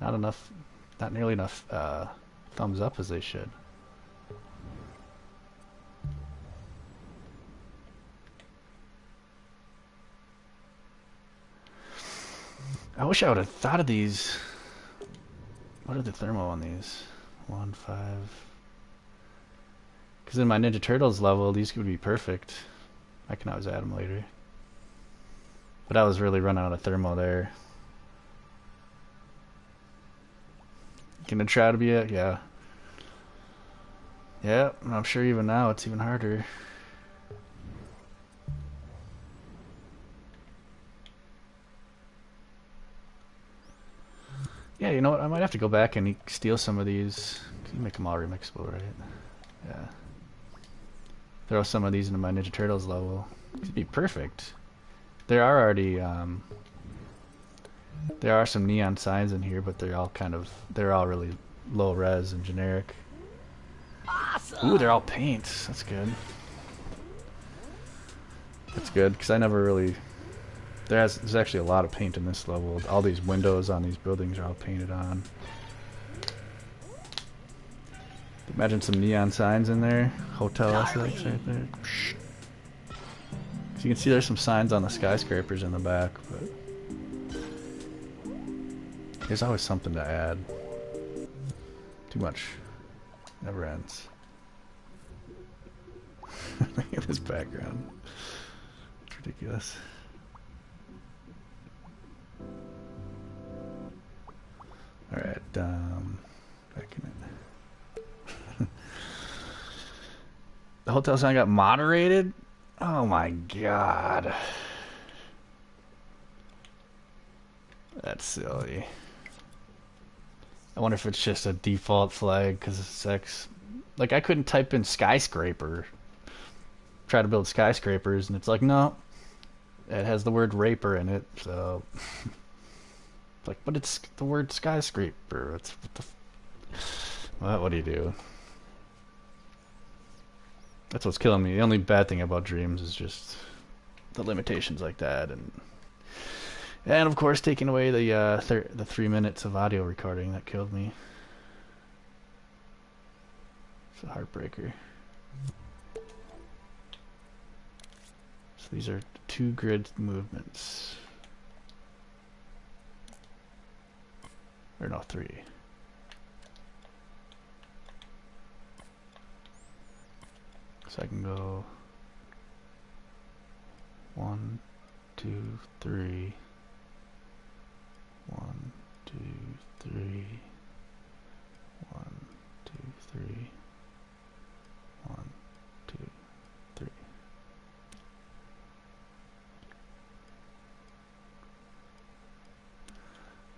Not nearly enough thumbs up as they should. I wish I would have thought of these. What are the thermo on these? 1, 5. Because in my Ninja Turtles level, these would be perfect. I can always add them later. But I was really running out of thermo there. Gonna try to be it? Yeah. Yeah, I'm sure even now it's even harder. Yeah, you know what? I might have to go back and steal some of these. You make them all remixable, right? Yeah. Throw some of these into my Ninja Turtles level. It'd be perfect. There are already there are some neon signs in here, but they're all really low res and generic. Awesome. Ooh, they're all paints. That's good. That's good because I never really. There's actually a lot of paint in this level. All these windows on these buildings are all painted on. Imagine some neon signs in there. Hotel SX right there. So you can see there's some signs on the skyscrapers in the back, but there's always something to add. Too much. Never ends. Look at this background. It's ridiculous. Alright, back in it. The hotel sign got moderated? Oh my god. That's silly. I wonder if it's just a default flag because of sex. Like, I couldn't type in skyscraper, try to build skyscrapers, and it's like, no, it has the word raper in it, so. It's like, but it's the word skyscraper. It's what the. What do you do? That's what's killing me. The only bad thing about dreams is just the limitations like that, and of course taking away the 3 minutes of audio recording that killed me. It's a heartbreaker. So these are 2 grid movements, or no, 3. So I can go 1, 2, 3. 1, 2, 3. 1, 2, 3. 1, 2, 3.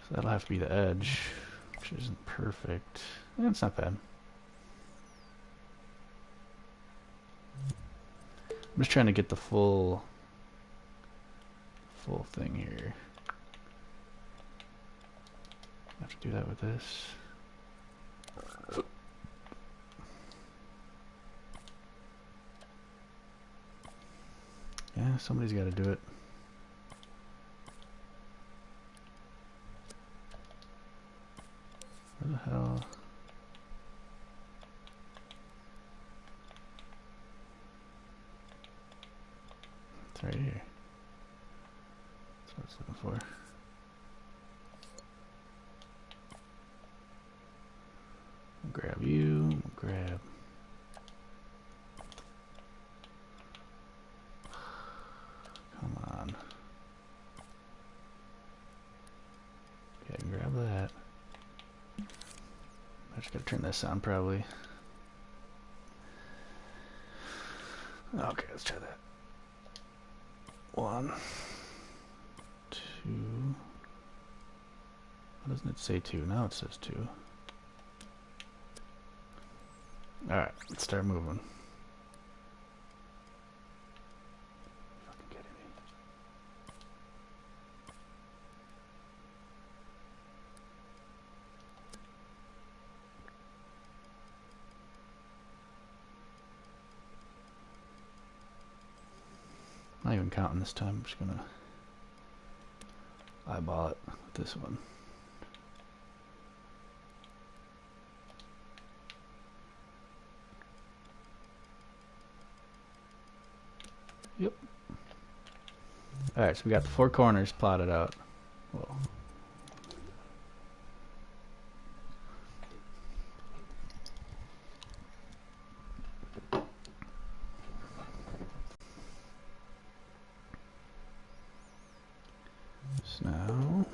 So that'll have to be the edge, which isn't perfect. It's not bad. I'm just trying to get the full thing here. I have to do that with this. Yeah, somebody's got to do it. Where the hell? It's right here. That's what I was looking for. I'll grab you. I'll grab. Come on. Okay, I can grab that. I just gotta turn this on probably. Okay, let's try that. 1, 2. Why doesn't it say 2? Now it says 2. Alright, let's start moving. Fucking kidding me. Not even counting this time, I'm just gonna eyeball it with this one. Yep. Alright, so we got the 4 corners plotted out. Whoa. So now,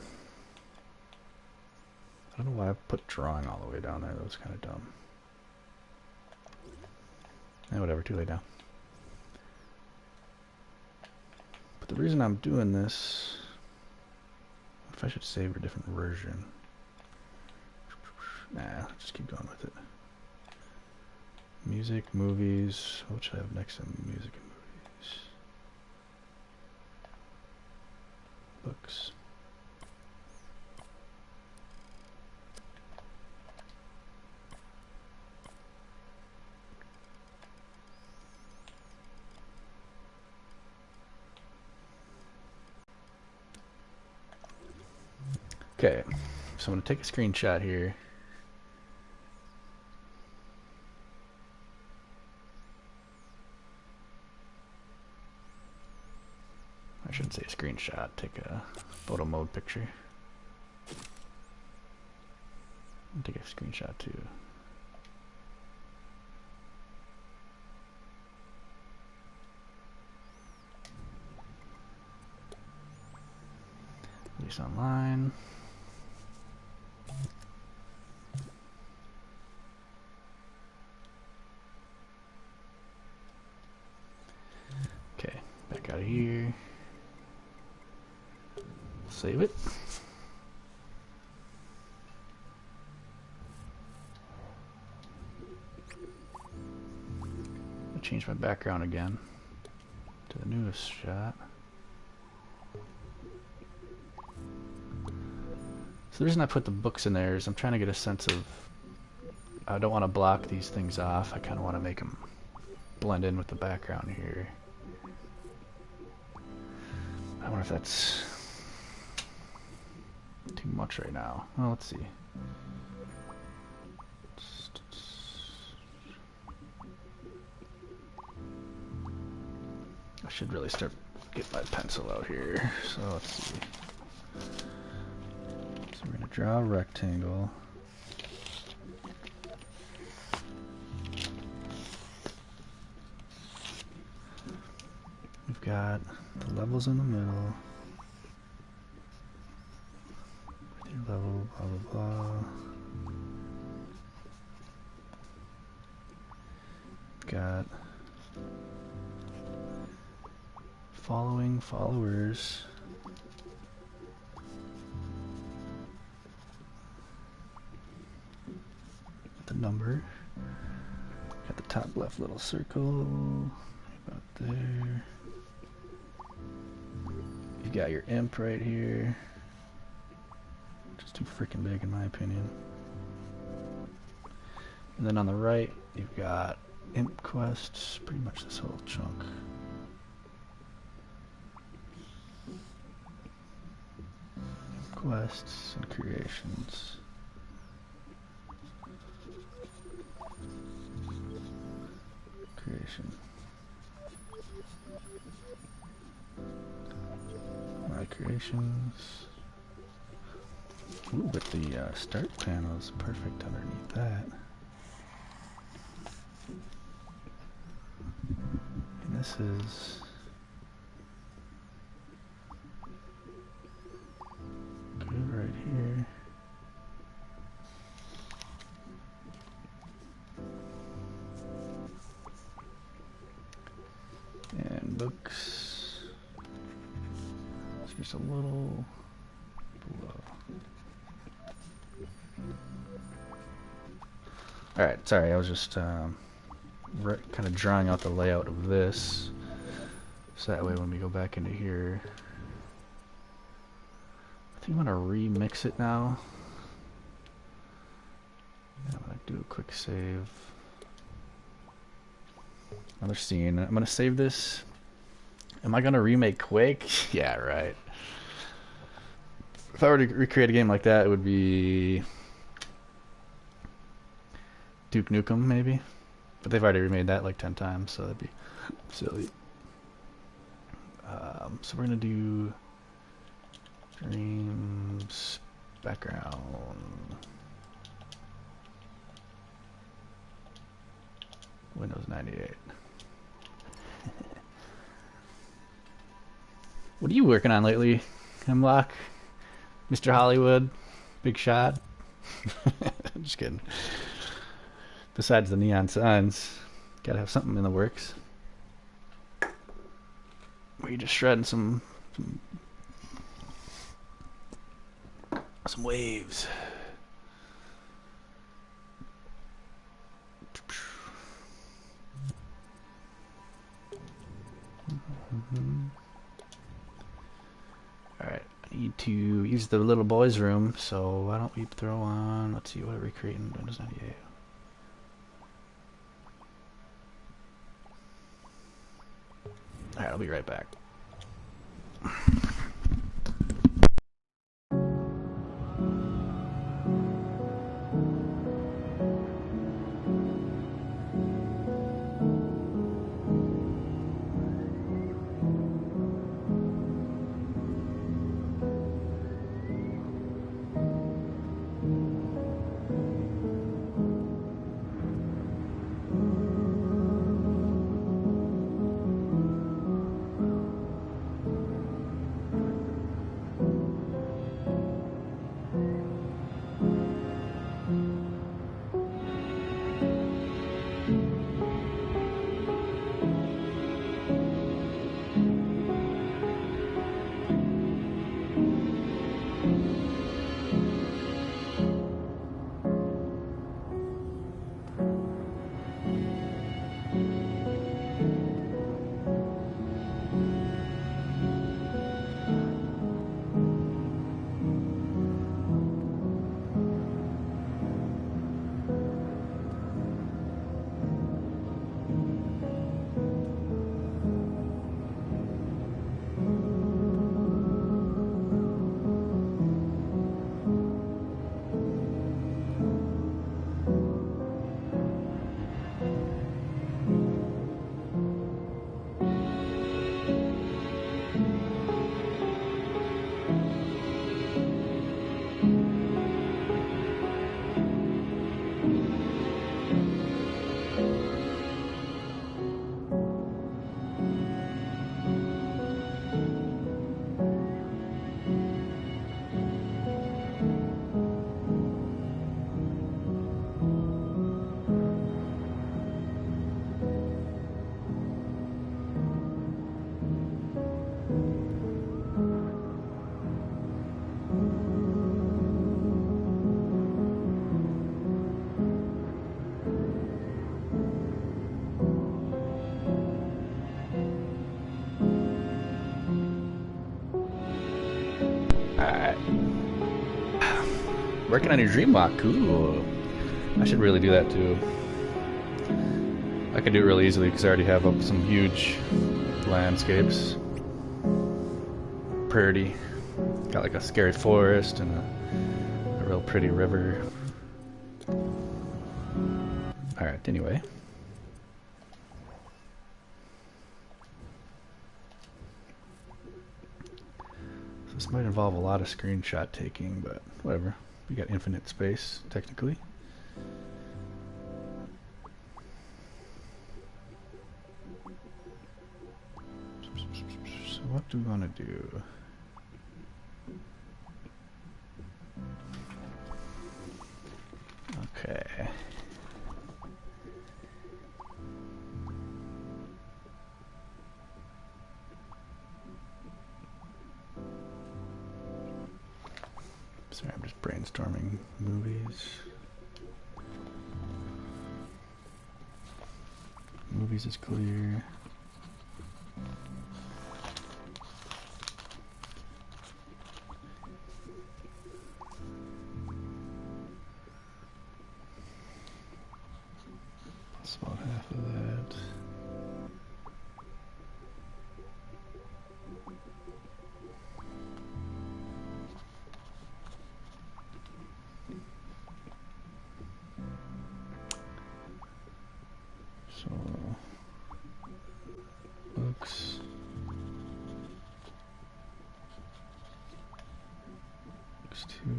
I don't know why I put drawing all the way down there. That was kind of dumb. Whatever, too late now. But the reason I'm doing this, if I should save a different version. Nah, just keep going with it. Music, movies. What should I have next to music and movies? Books. Okay, so I'm going to take a screenshot here. I shouldn't say a screenshot, take a photo mode picture. I'll take a screenshot too. Release online. Save it. I'll change my background again to the newest shot. So the reason I put the books in there is I'm trying to get a sense of, I don't want to block these things off. I kind of want to make them blend in with the background here. I wonder if that's too much right now. Well, let's see. I should really start get my pencil out here. So let's see. So we're going to draw a rectangle. We've got the levels in the middle. Level, blah, blah, blah. Got following, followers. The number. Got the top left little circle. About there. You got your imp right here. Just too freaking big in my opinion. And then on the right, you've got imp quests, pretty much this whole chunk. Imp quests and creations. Creation. My creations. Ooh, but the start panel is perfect underneath that. And this is good right here. And books. It's just a little below. Alright, sorry, I was just kind of drawing out the layout of this, so that way when we go back into here, I think I'm going to remix it now. I'm going to do a quick save. Another scene. I'm going to save this. Am I going to remake Quake? Yeah, right. If I were to recreate a game like that, it would be Duke Nukem, maybe, but they've already remade that like 10 times, so that'd be silly. So we're gonna do dreams background. Windows 98. What are you working on lately, Hemlock? Mr. Hollywood, big shot. Just kidding. Besides the neon signs, gotta have something in the works. Or you just shredding some waves. Alright, I need to use the little boy's room, so why don't we throw on, let's see, what are we creating? Windows 98. Alright, I'll be right back. Working on your dream walk, cool. I should really do that too. I could do it really easily because I already have up some huge landscapes. Pretty. Got like a scary forest and a real pretty river. Alright, anyway. So this might involve a lot of screenshot taking, but whatever. We got infinite space, technically. So what do we want to do? Okay. Sorry, I'm just brainstorming movies. Movies is clear. That's about half of that. So, books. Books 2.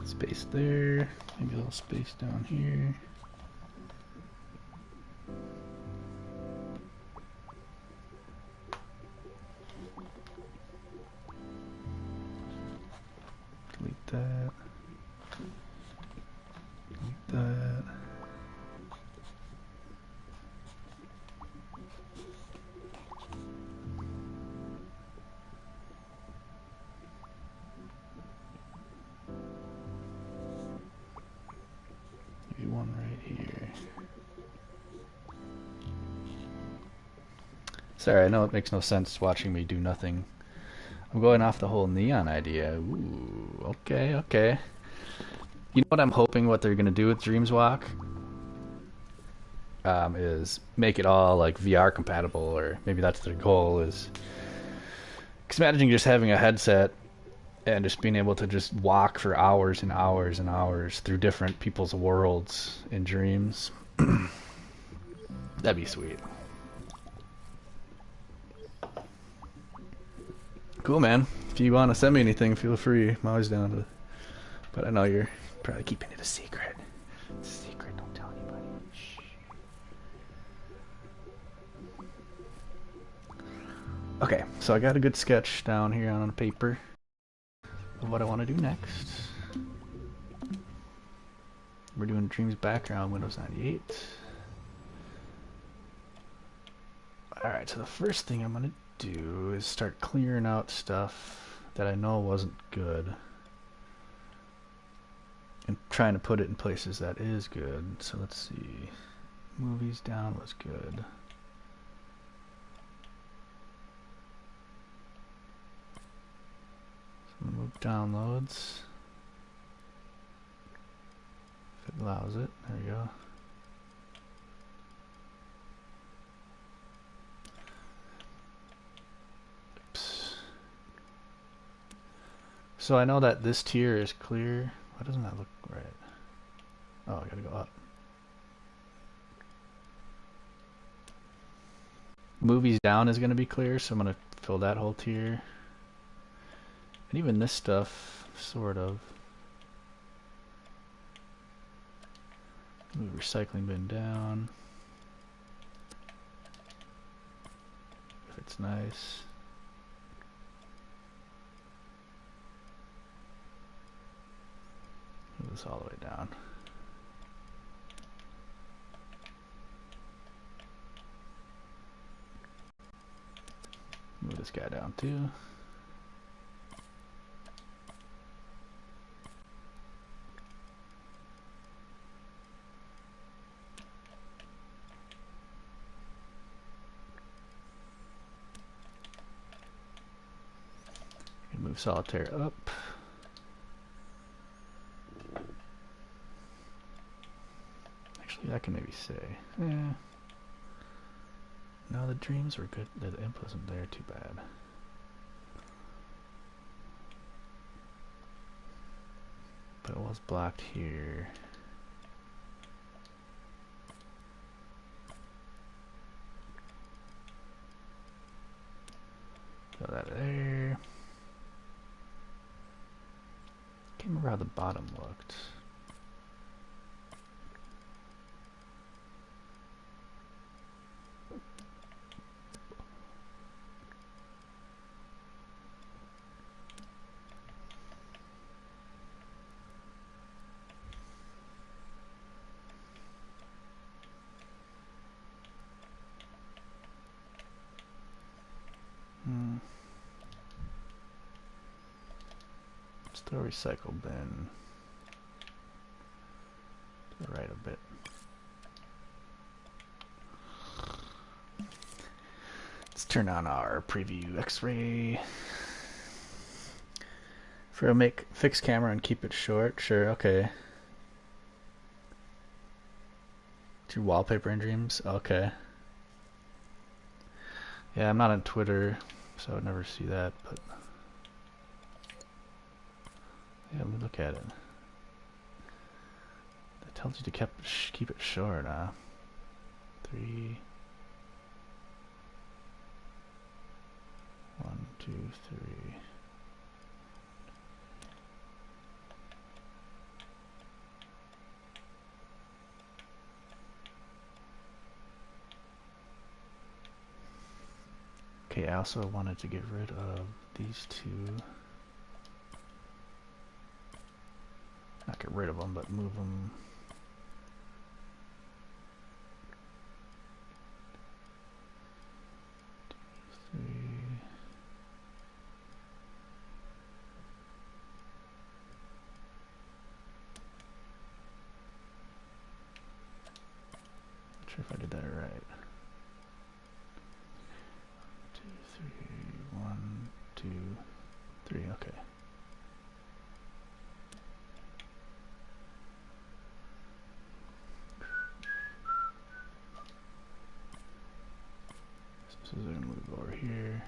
Space there, maybe a little space down here. Delete that. Delete that. Maybe one right here. Sorry, I know it makes no sense watching me do nothing. I'm going off the whole neon idea. Ooh, okay, okay. You know what I'm hoping what they're gonna do with Dreams Walk? Is make it all like VR compatible, or maybe that's their goal. Is because imagine just having a headset and just being able to just walk for hours and hours and hours through different people's worlds in dreams. That'd be sweet. Cool, man. If you want to send me anything, feel free. I'm always down to. But I know you're probably keeping it a secret. It's a secret. Don't tell anybody. Shh. Okay, so I got a good sketch down here on paper of what I want to do next. We're doing Dreams background, Windows 98. Alright, so the first thing I'm going to do is start clearing out stuff that I know wasn't good and trying to put it in places that is good. So let's see. Movies down was good. So I'm going to move downloads. If it allows it. There we go. So I know that this tier is clear. Why doesn't that look right? Oh, I gotta go up. Movies down is gonna be clear, so I'm gonna fill that whole tier. And even this stuff, sort of. Move recycling bin down. If it's nice. Move this all the way down. Move move this guy down too. Move solitaire up. Actually, I can maybe say, no, the dreams were good. The imp wasn't there too bad. But it was blocked here. Throw that there. Can't remember how the bottom looked. Let's throw a recycle bin to the right a bit. Let's turn on our preview X-ray. For a make fixed camera and keep it short, sure, okay. To wallpaper in dreams, okay. Yeah, I'm not on Twitter, so I would never see that, but yeah, let me look at it. That tells you to keep it short, huh? 3, 1, 2, 3. Okay, I also wanted to get rid of these two. Not get rid of them, but move them. Two, 3. Not sure if I did that right. 2, 3, 1, 2, 3. Okay. So this is going to move over here.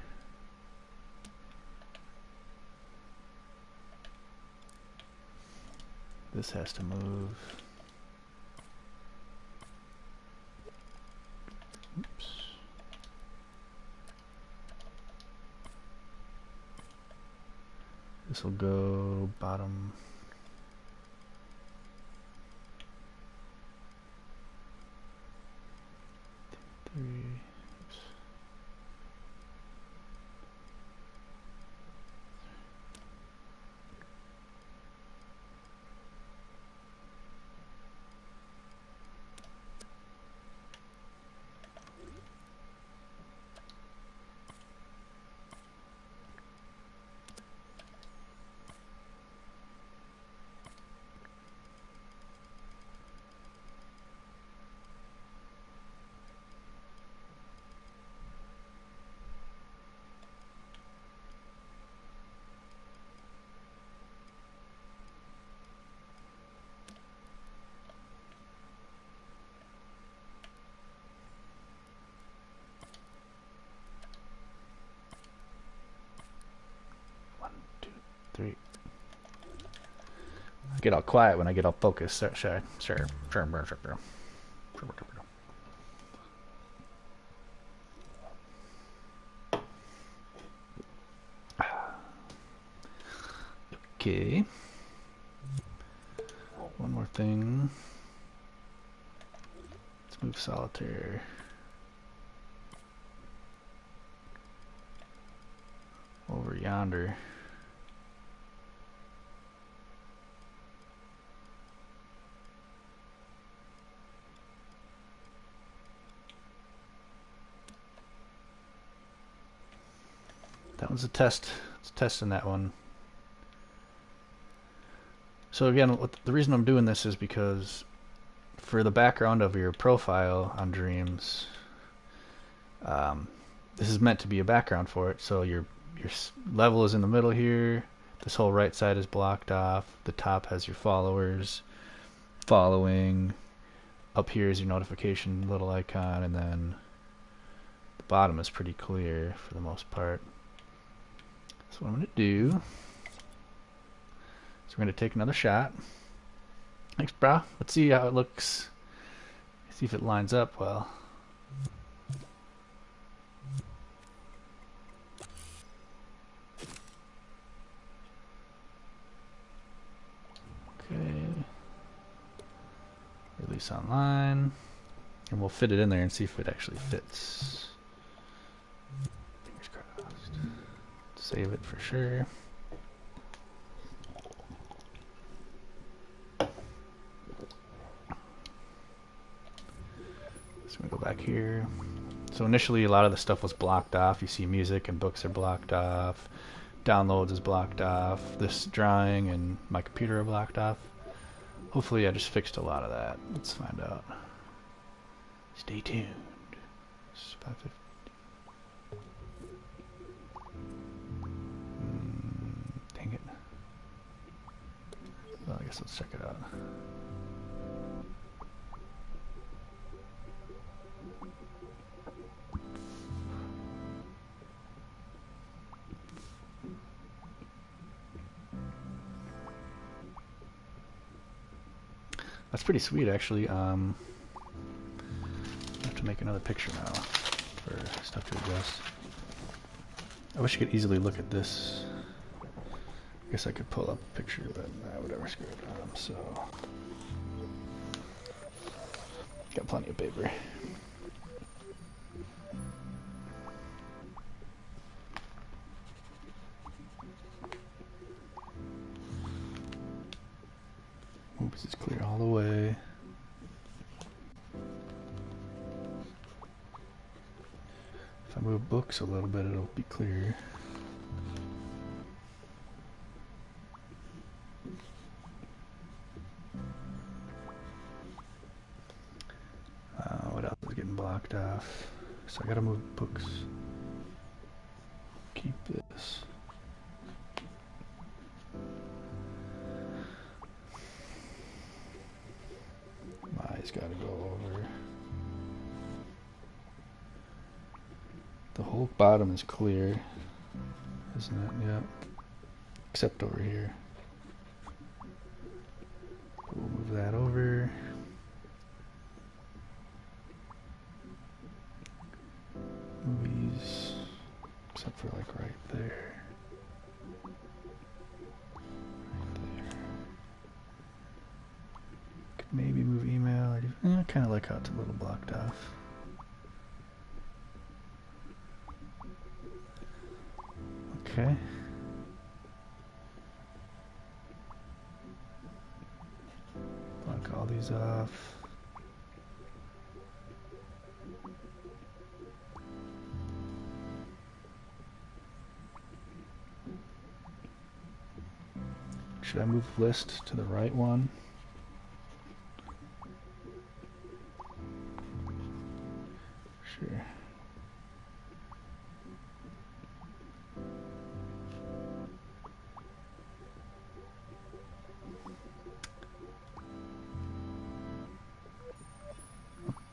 This has to move. Oops. This will go bottom. Three. Oops. Three. I get all quiet when I get all focused. Sure. Okay. One more thing. Let's move solitaire over yonder. it's a test. It's testing that one. So again, the reason I'm doing this is because for the background of your profile on Dreams, this is meant to be a background for it. So your level is in the middle here. This whole right side is blocked off. The top has your followers, following. Up here is your notification little icon, and then the bottom is pretty clear for the most part. So what I'm going to do is we're going to take another shot. Thanks, brah. Let's see how it looks. See if it lines up well. Okay. Release online. And we'll fit it in there and see if it actually fits. Fingers crossed. Save it for sure. So I'm going to go back here. So initially a lot of the stuff was blocked off. You see music and books are blocked off. Downloads is blocked off. This drawing and my computer are blocked off. Hopefully I just fixed a lot of that. Let's find out. Stay tuned. It's 5:50. Dang it. Well, I guess let's check it out. That's pretty sweet, actually. I have to make another picture now for stuff to adjust. I wish I could easily look at this. I guess I could pull up a picture, but whatever, screw it. So, got plenty of paper. Oops, it's clear all the way. If I move books a little bit, it'll be clear. What else is getting blocked off? So I gotta move books. Keep this. Eyes gotta go over. The whole bottom is clear, isn't it? Yep. Except over here. We'll move that over. Movies, except for like right there. Right there. Could maybe move email. I kind of like how it's a little blocked off. Okay. Block all these off. Should I move list to the right one? Sure.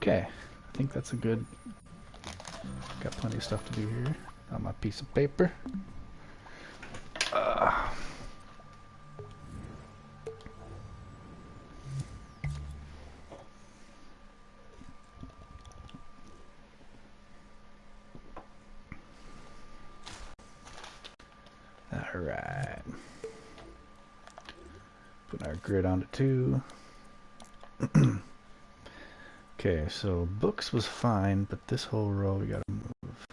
Okay, I think that's a good. Got plenty of stuff to do here on my piece of paper. All right. Put our grid onto 2. Okay, so books was fine, but this whole row we gotta move.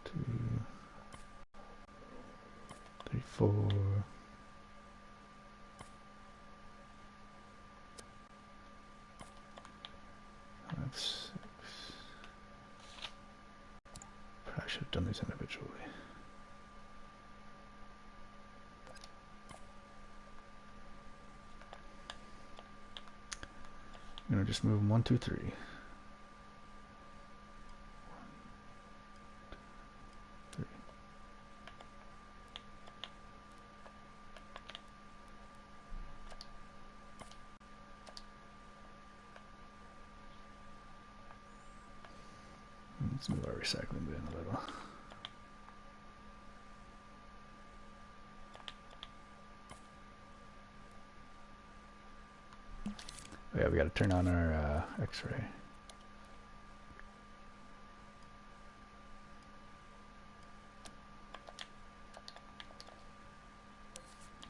2, 3, 4. That's 6. done these individually. I'm gonna just move them 1, 2, 3. Let's move our recycling bin a little. Oh yeah, we got to turn on our X-ray.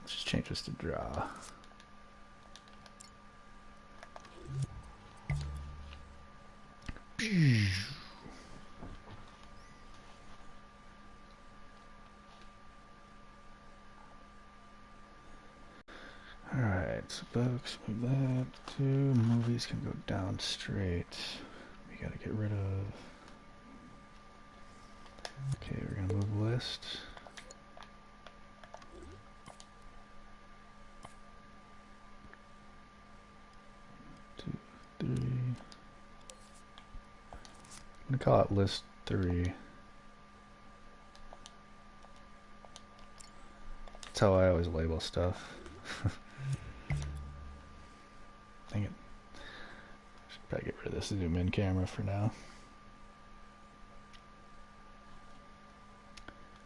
Let's just change this to draw. Alright, so books, move that to movies can go down straight. We gotta get rid of. Okay, we're gonna move list. Two, three. I'm gonna call it list 3. That's how I always label stuff. Dang it. Should probably get rid of this zoom in camera for now.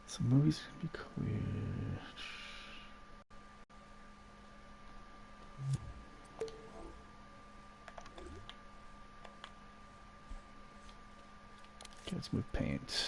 So movies can be clear. Okay, let's move paint.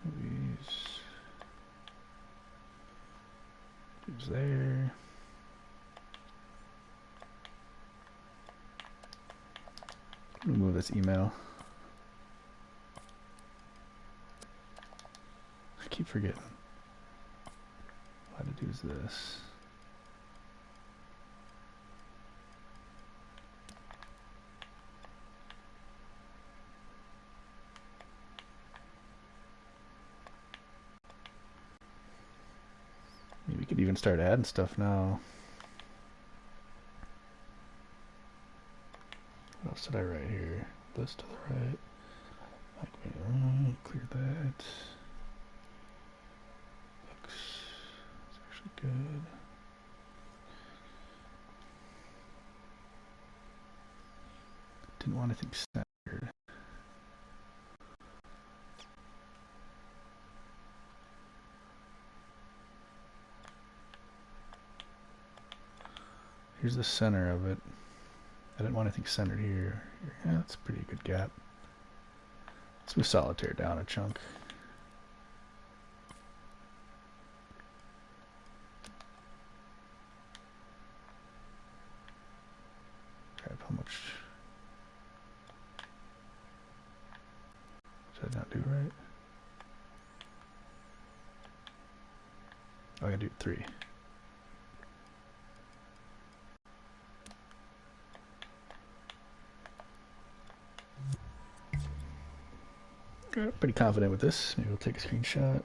Movies. There. Remove this email. I keep forgetting. Why to use this? Maybe we could even start adding stuff now. What else did I write here? List to the right. Clear that. Looks actually good. Didn't want anything centered. Here's the center of it. I didn't want anything centered here. Yeah, that's a pretty good gap. Let's move solitaire down a chunk. Grab how much. Did I not do right? Oh, I gotta do 3. Pretty confident with this. Maybe we'll take a screenshot.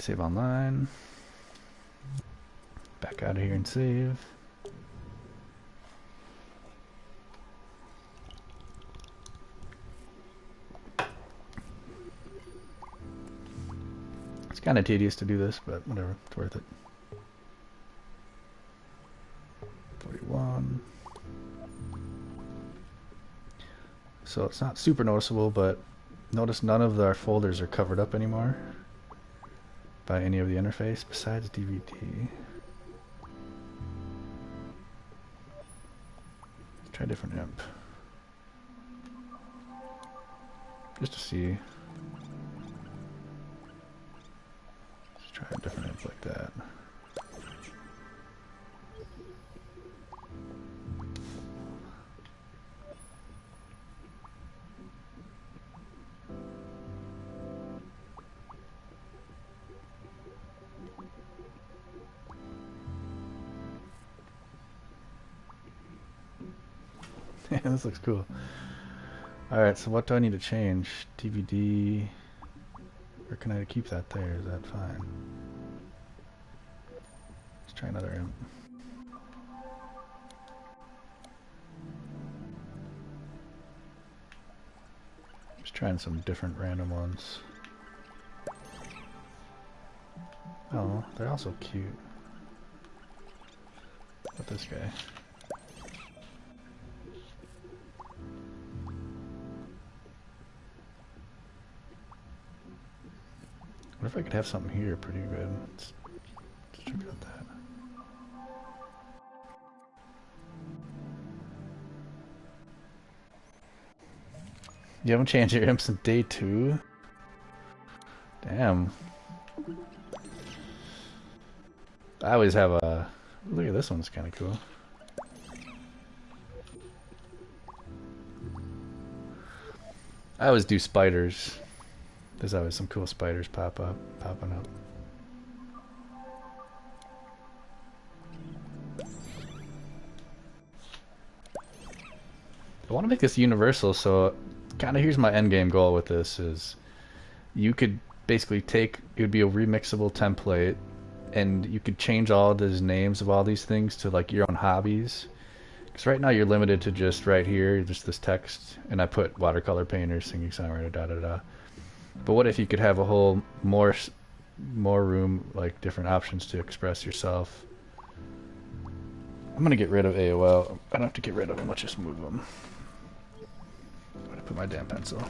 Save online. Back out of here and save. It's kind of tedious to do this, but whatever, it's worth it. 41. So it's not super noticeable, but notice none of our folders are covered up anymore by any of the interface besides DVD. Let's try a different imp. Just to see. Let's try a different imp like that. Yeah, this looks cool. Alright, so what do I need to change? DVD. Or can I keep that there? Is that fine? Let's try another imp. Just trying some different random ones. Oh, they're also cute. What about this guy? What if I could have something here pretty good? Let's check out that. You haven't changed your imp since day 2? Damn. I always have a... Look at this one's kind of cool. I always do spiders. There's always some cool spiders popping up. I want to make this universal, so kind of here's my end game goal with this is you could basically take, it would be a remixable template, and you could change all these names of all these things to like your own hobbies. Because right now you're limited to just right here, just this text, and I put watercolor painter, singing songwriter, da da da. But what if you could have a whole more room, like different options to express yourself? I'm gonna get rid of AOL. I don't have to get rid of them. Let's just move them. I'm gonna put my damn pencil.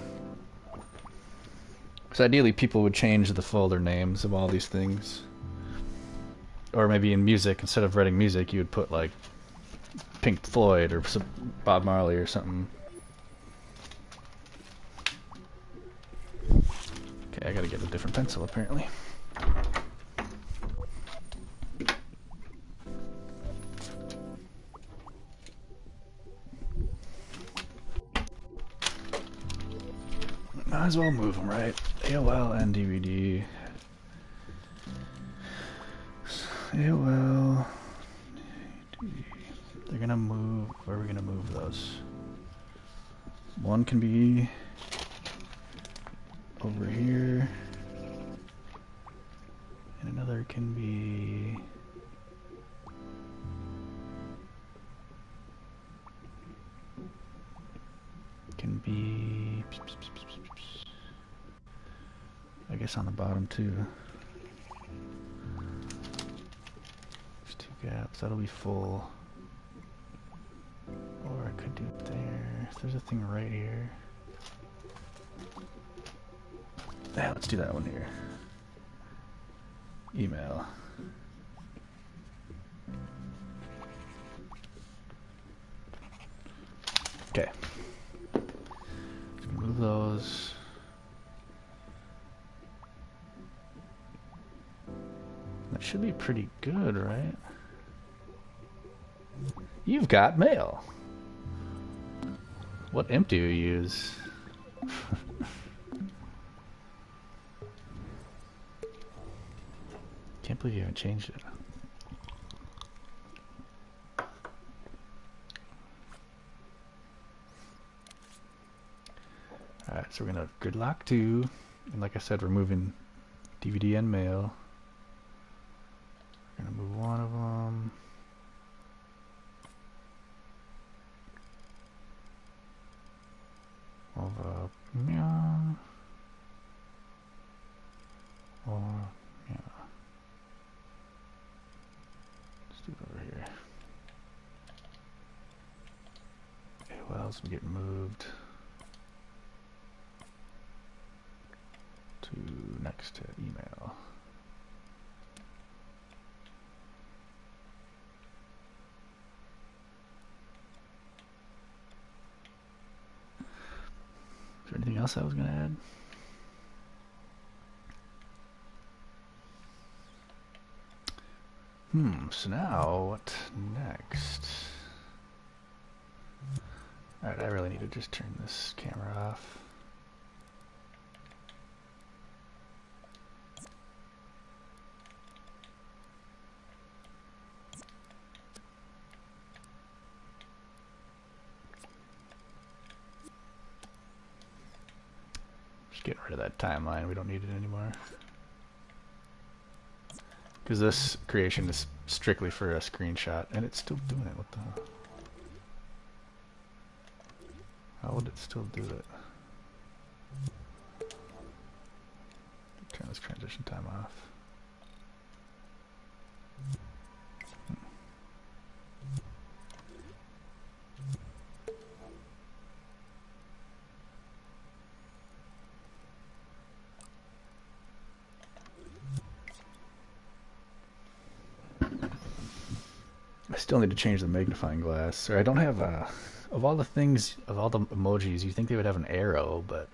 Because ideally, people would change the folder names of all these things. Or maybe in music, instead of writing music, you would put like Pink Floyd or some Bob Marley or something. Okay, I gotta get a different pencil apparently. Might as well move them, right? AOL and DVD. AOL. They're gonna move. Where are we gonna move those? One can be over here, and another can be I guess on the bottom too. There's 2 gaps. That'll be full. Or I could do it there. If there's a thing right here. Yeah, let's do that one here. Email. Okay. Move those. That should be pretty good, right? You've got mail. What imp do you use? Can't believe you haven't changed it. Alright, so we're gonna gridlock 2, and like I said, we're moving DVD and mail. We're gonna move one of them. Over, yeah. Or, yeah. Let's do it over here. Okay, what else is getting moved? To next to email. Is there anything else I was going to add? So now what next? Alright, I really need to just turn this camera off. Just getting rid of that timeline, we don't need it anymore. Because this creation is strictly for a screenshot, and it's still doing it. What the hell? How would it still do it? Turn this transition time off. I still need to change the magnifying glass. Or I don't have of all the things, of all the emojis, you think they would have an arrow, but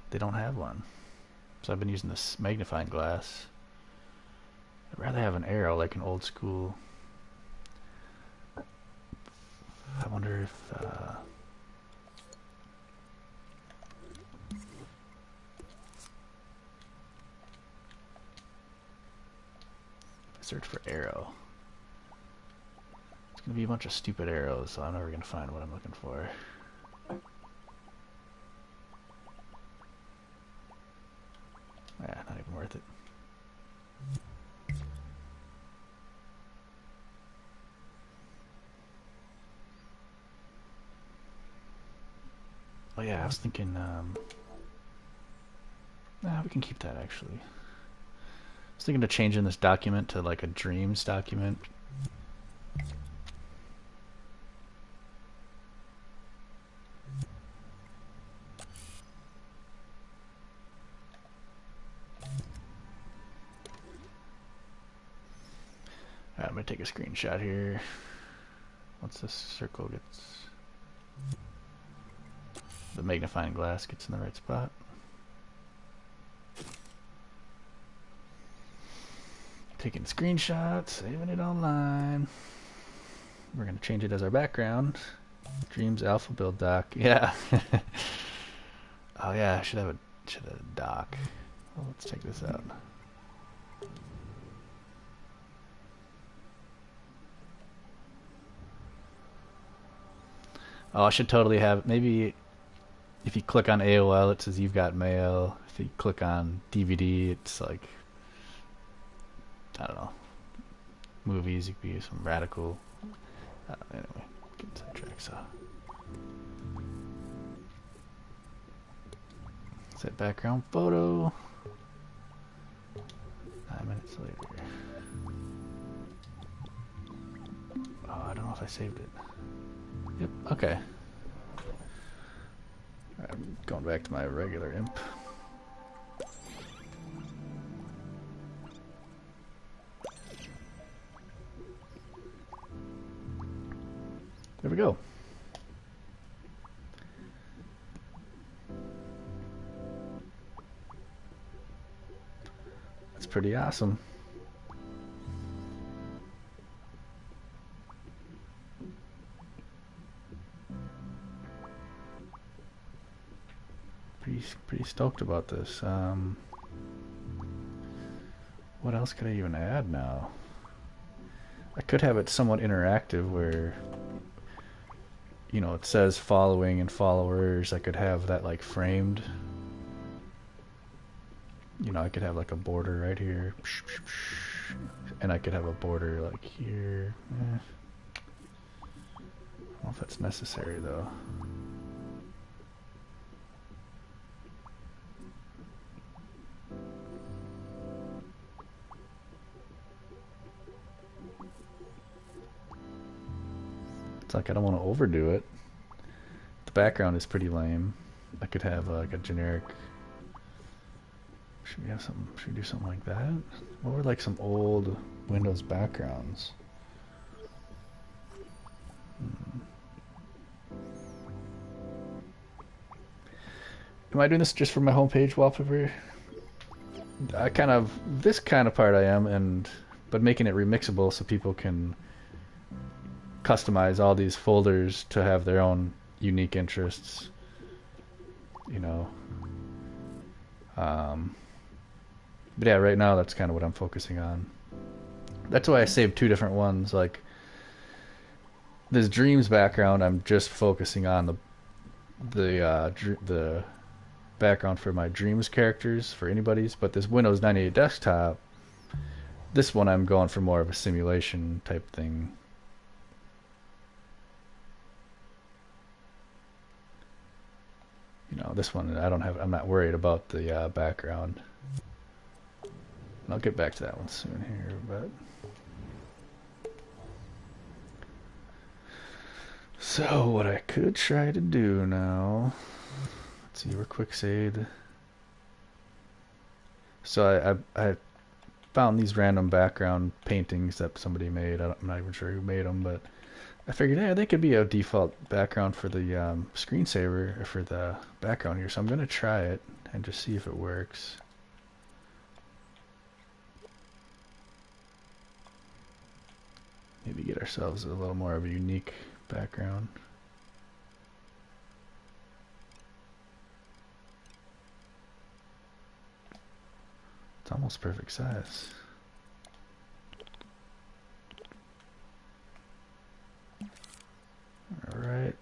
they don't have one. So I've been using this magnifying glass. I'd rather have an arrow like an old school. I wonder if search for arrow. It's gonna be a bunch of stupid arrows, so I'm never gonna find what I'm looking for. Yeah, not even worth it. Oh yeah, I was thinking, we can keep that actually. I was thinking of changing this document to like a dreams document. Alright, I'm gonna take a screenshot here. Once this circle gets, the magnifying glass gets in the right spot. Taking screenshots, saving it online. We're gonna change it as our background. Dreams alpha build doc. Yeah. Oh yeah, I should have a doc. Well, let's check this out. Oh, I should totally have, maybe if you click on AOL it says you've got mail. If you click on DVD it's like, I don't know, movies. You could be some radical. Anyway, get sidetracked. So set background photo. 9 minutes later. Oh, I don't know if I saved it. Yep. Okay. I'm going back to my regular imp. There we go. That's pretty awesome. Pretty stoked about this. What else could I even add now? I could have it somewhat interactive where, you know, it says following and followers. I could have that like framed. You know, I could have like a border right here. And I could have a border like here. I don't know if that's necessary though. It's like I don't want to overdo it. The background is pretty lame. I could have like a generic. Should we have something? Should we do something like that? What were like some old Windows backgrounds? Am I doing this just for my homepage wallpaper? This kind of part I am, but making it remixable so people can customize all these folders to have their own unique interests. You know. But yeah, right now that's kind of what I'm focusing on. That's why I saved two different ones. Like this Dreams background, I'm just focusing on the background for my Dreams characters for anybody's. But this Windows 98 desktop, this one I'm going for more of a simulation type thing. You know, this one I'm not worried about the background. And I'll get back to that one soon here, but. So what I could try to do now, let's see, we're quick saved. So I found these random background paintings that somebody made. I'm not even sure who made them, but I figured, yeah, they could be a default background for the screensaver, or for the background here. So I'm gonna try it and just see if it works. Maybe get ourselves a little more of a unique background. It's almost perfect size. Alright.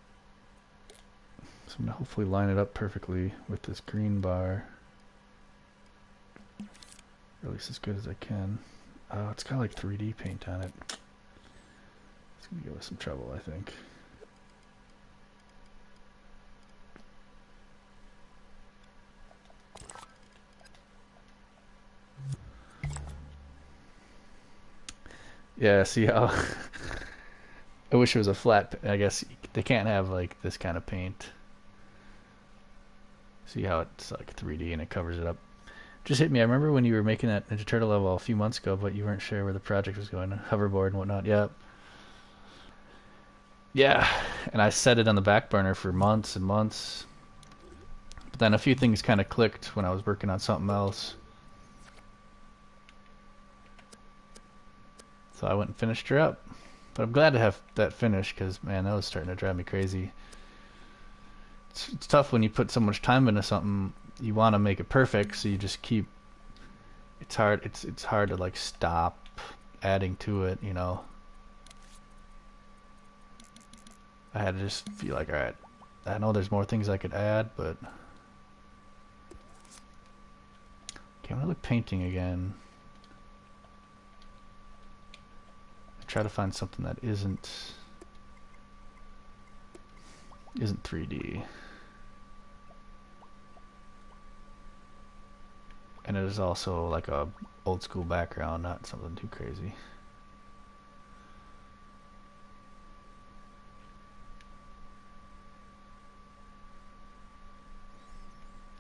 So I'm going to hopefully line it up perfectly with this green bar. Or at least as good as I can. It's got like 3D paint on it. It's going to give us some trouble, I think. Yeah, see how I wish it was a flat. I guess they can't have like this kind of paint. See how it's like 3D and it covers it up. Just hit me. I remember when you were making that Ninja Turtle level a few months ago, but you weren't sure where the project was going. Hoverboard and whatnot. Yep. Yeah, and I set it on the back burner for months and months. But then a few things kind of clicked when I was working on something else. So I went and finished her up. But I'm glad to have that finished because, man, that was starting to drive me crazy. It's tough when you put so much time into something. You want to make it perfect, so you just keep. It's hard. It's hard to like stop adding to it, you know. I had to just feel like, all right, I know there's more things I could add, but okay, I'm gonna look painting again. Try to find something that isn't 3D. And it is also like a old school background, not something too crazy.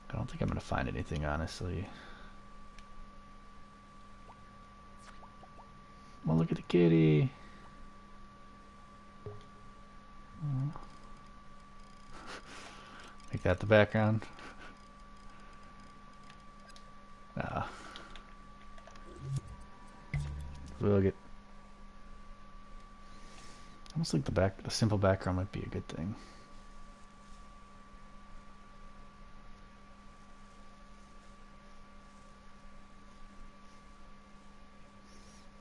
I don't think I'm gonna find anything, honestly. Well, look at the kitty. Oh. Make that the background. We'll get. I almost think the simple background might be a good thing.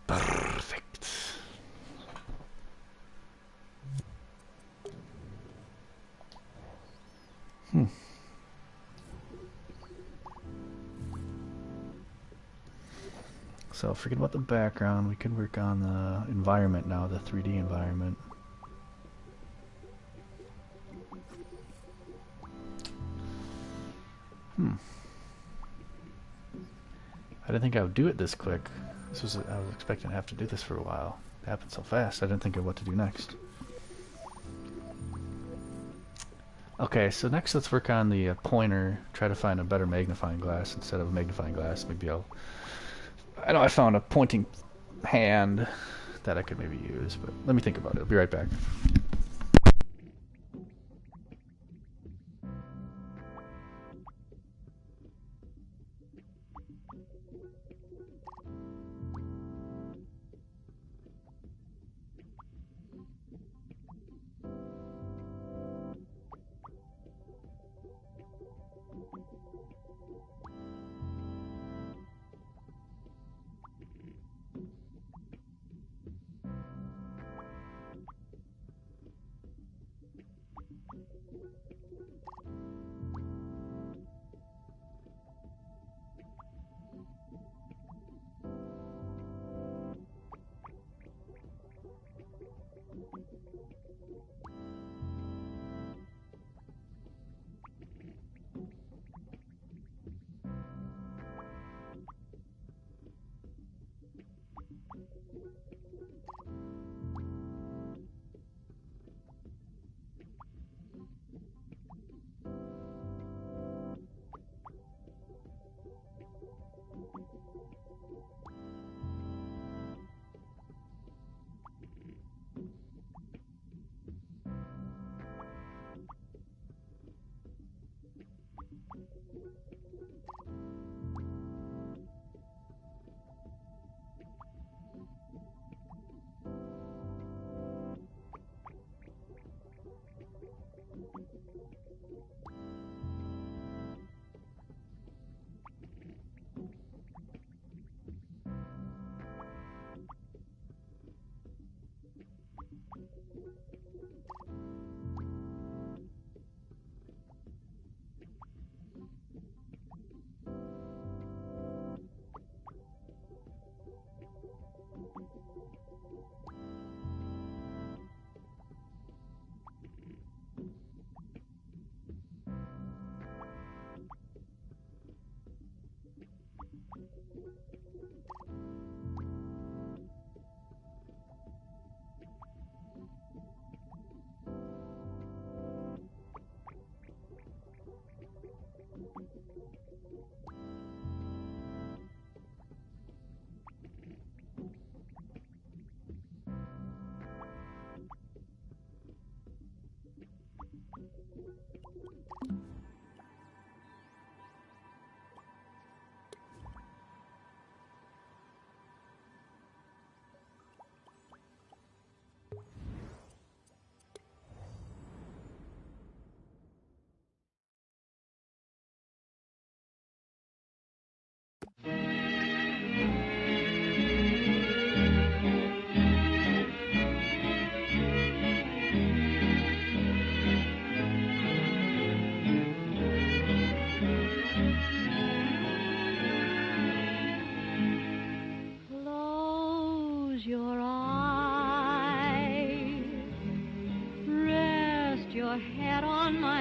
Perfect. So forget about the background. We can work on the environment now, the 3D environment. I didn't think I would do it this quick. I was expecting to have to do this for a while. It happened so fast. I didn't think of what to do next. Okay, so next let's work on the pointer. Try to find a better magnifying glass instead of a magnifying glass. Maybe I know I found a pointing hand that I could maybe use, but let me think about it. I'll be right back.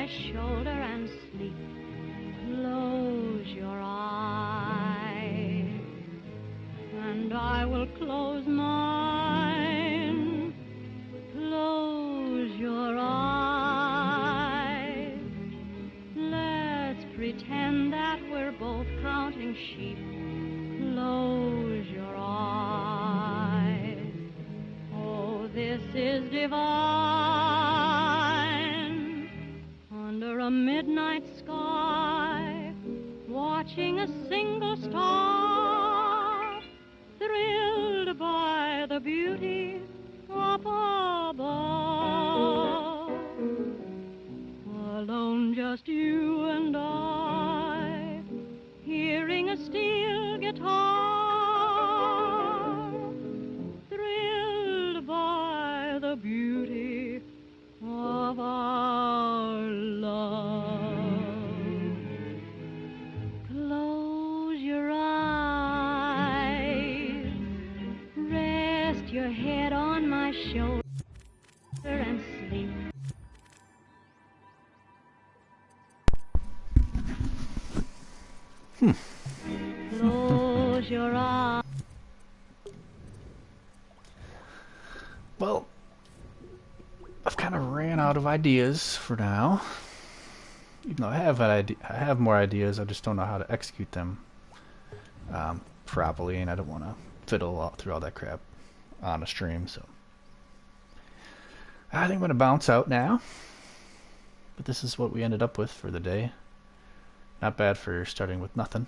Shoulder and sleep. Close your eyes, and I will close mine. Close your eyes. Let's pretend that we're both counting sheep. Close your eyes. Oh, this is divine. Under a midnight sky, watching a single star, thrilled by the beauty up above. Alone, just you and I, hearing a steel guitar, thrilled by the beauty of our love. Close your eyes. Close your eyes. Well, I've kind of ran out of ideas for now. Even though I have more ideas, I just don't know how to execute them properly, and I don't want to fiddle through all that crap on a stream. So I think I'm going to bounce out now. But this is what we ended up with for the day. Not bad for starting with nothing.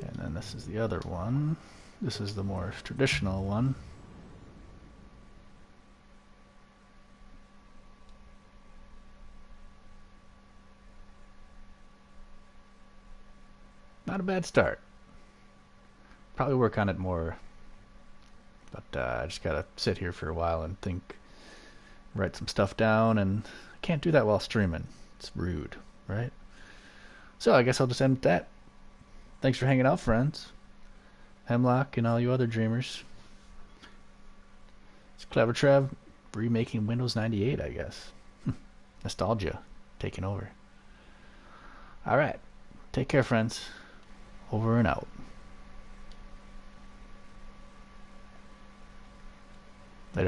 And then this is the other one. This is the more traditional one. Not a bad start. Probably work on it more. But I just gotta sit here for a while and think, write some stuff down, and I can't do that while streaming. It's rude, right? So I guess I'll just end with that. Thanks for hanging out, friends. Hemlock and all you other dreamers. It's Clever Trev remaking Windows 98, I guess. Nostalgia taking over. Alright. Take care, friends. Over and out.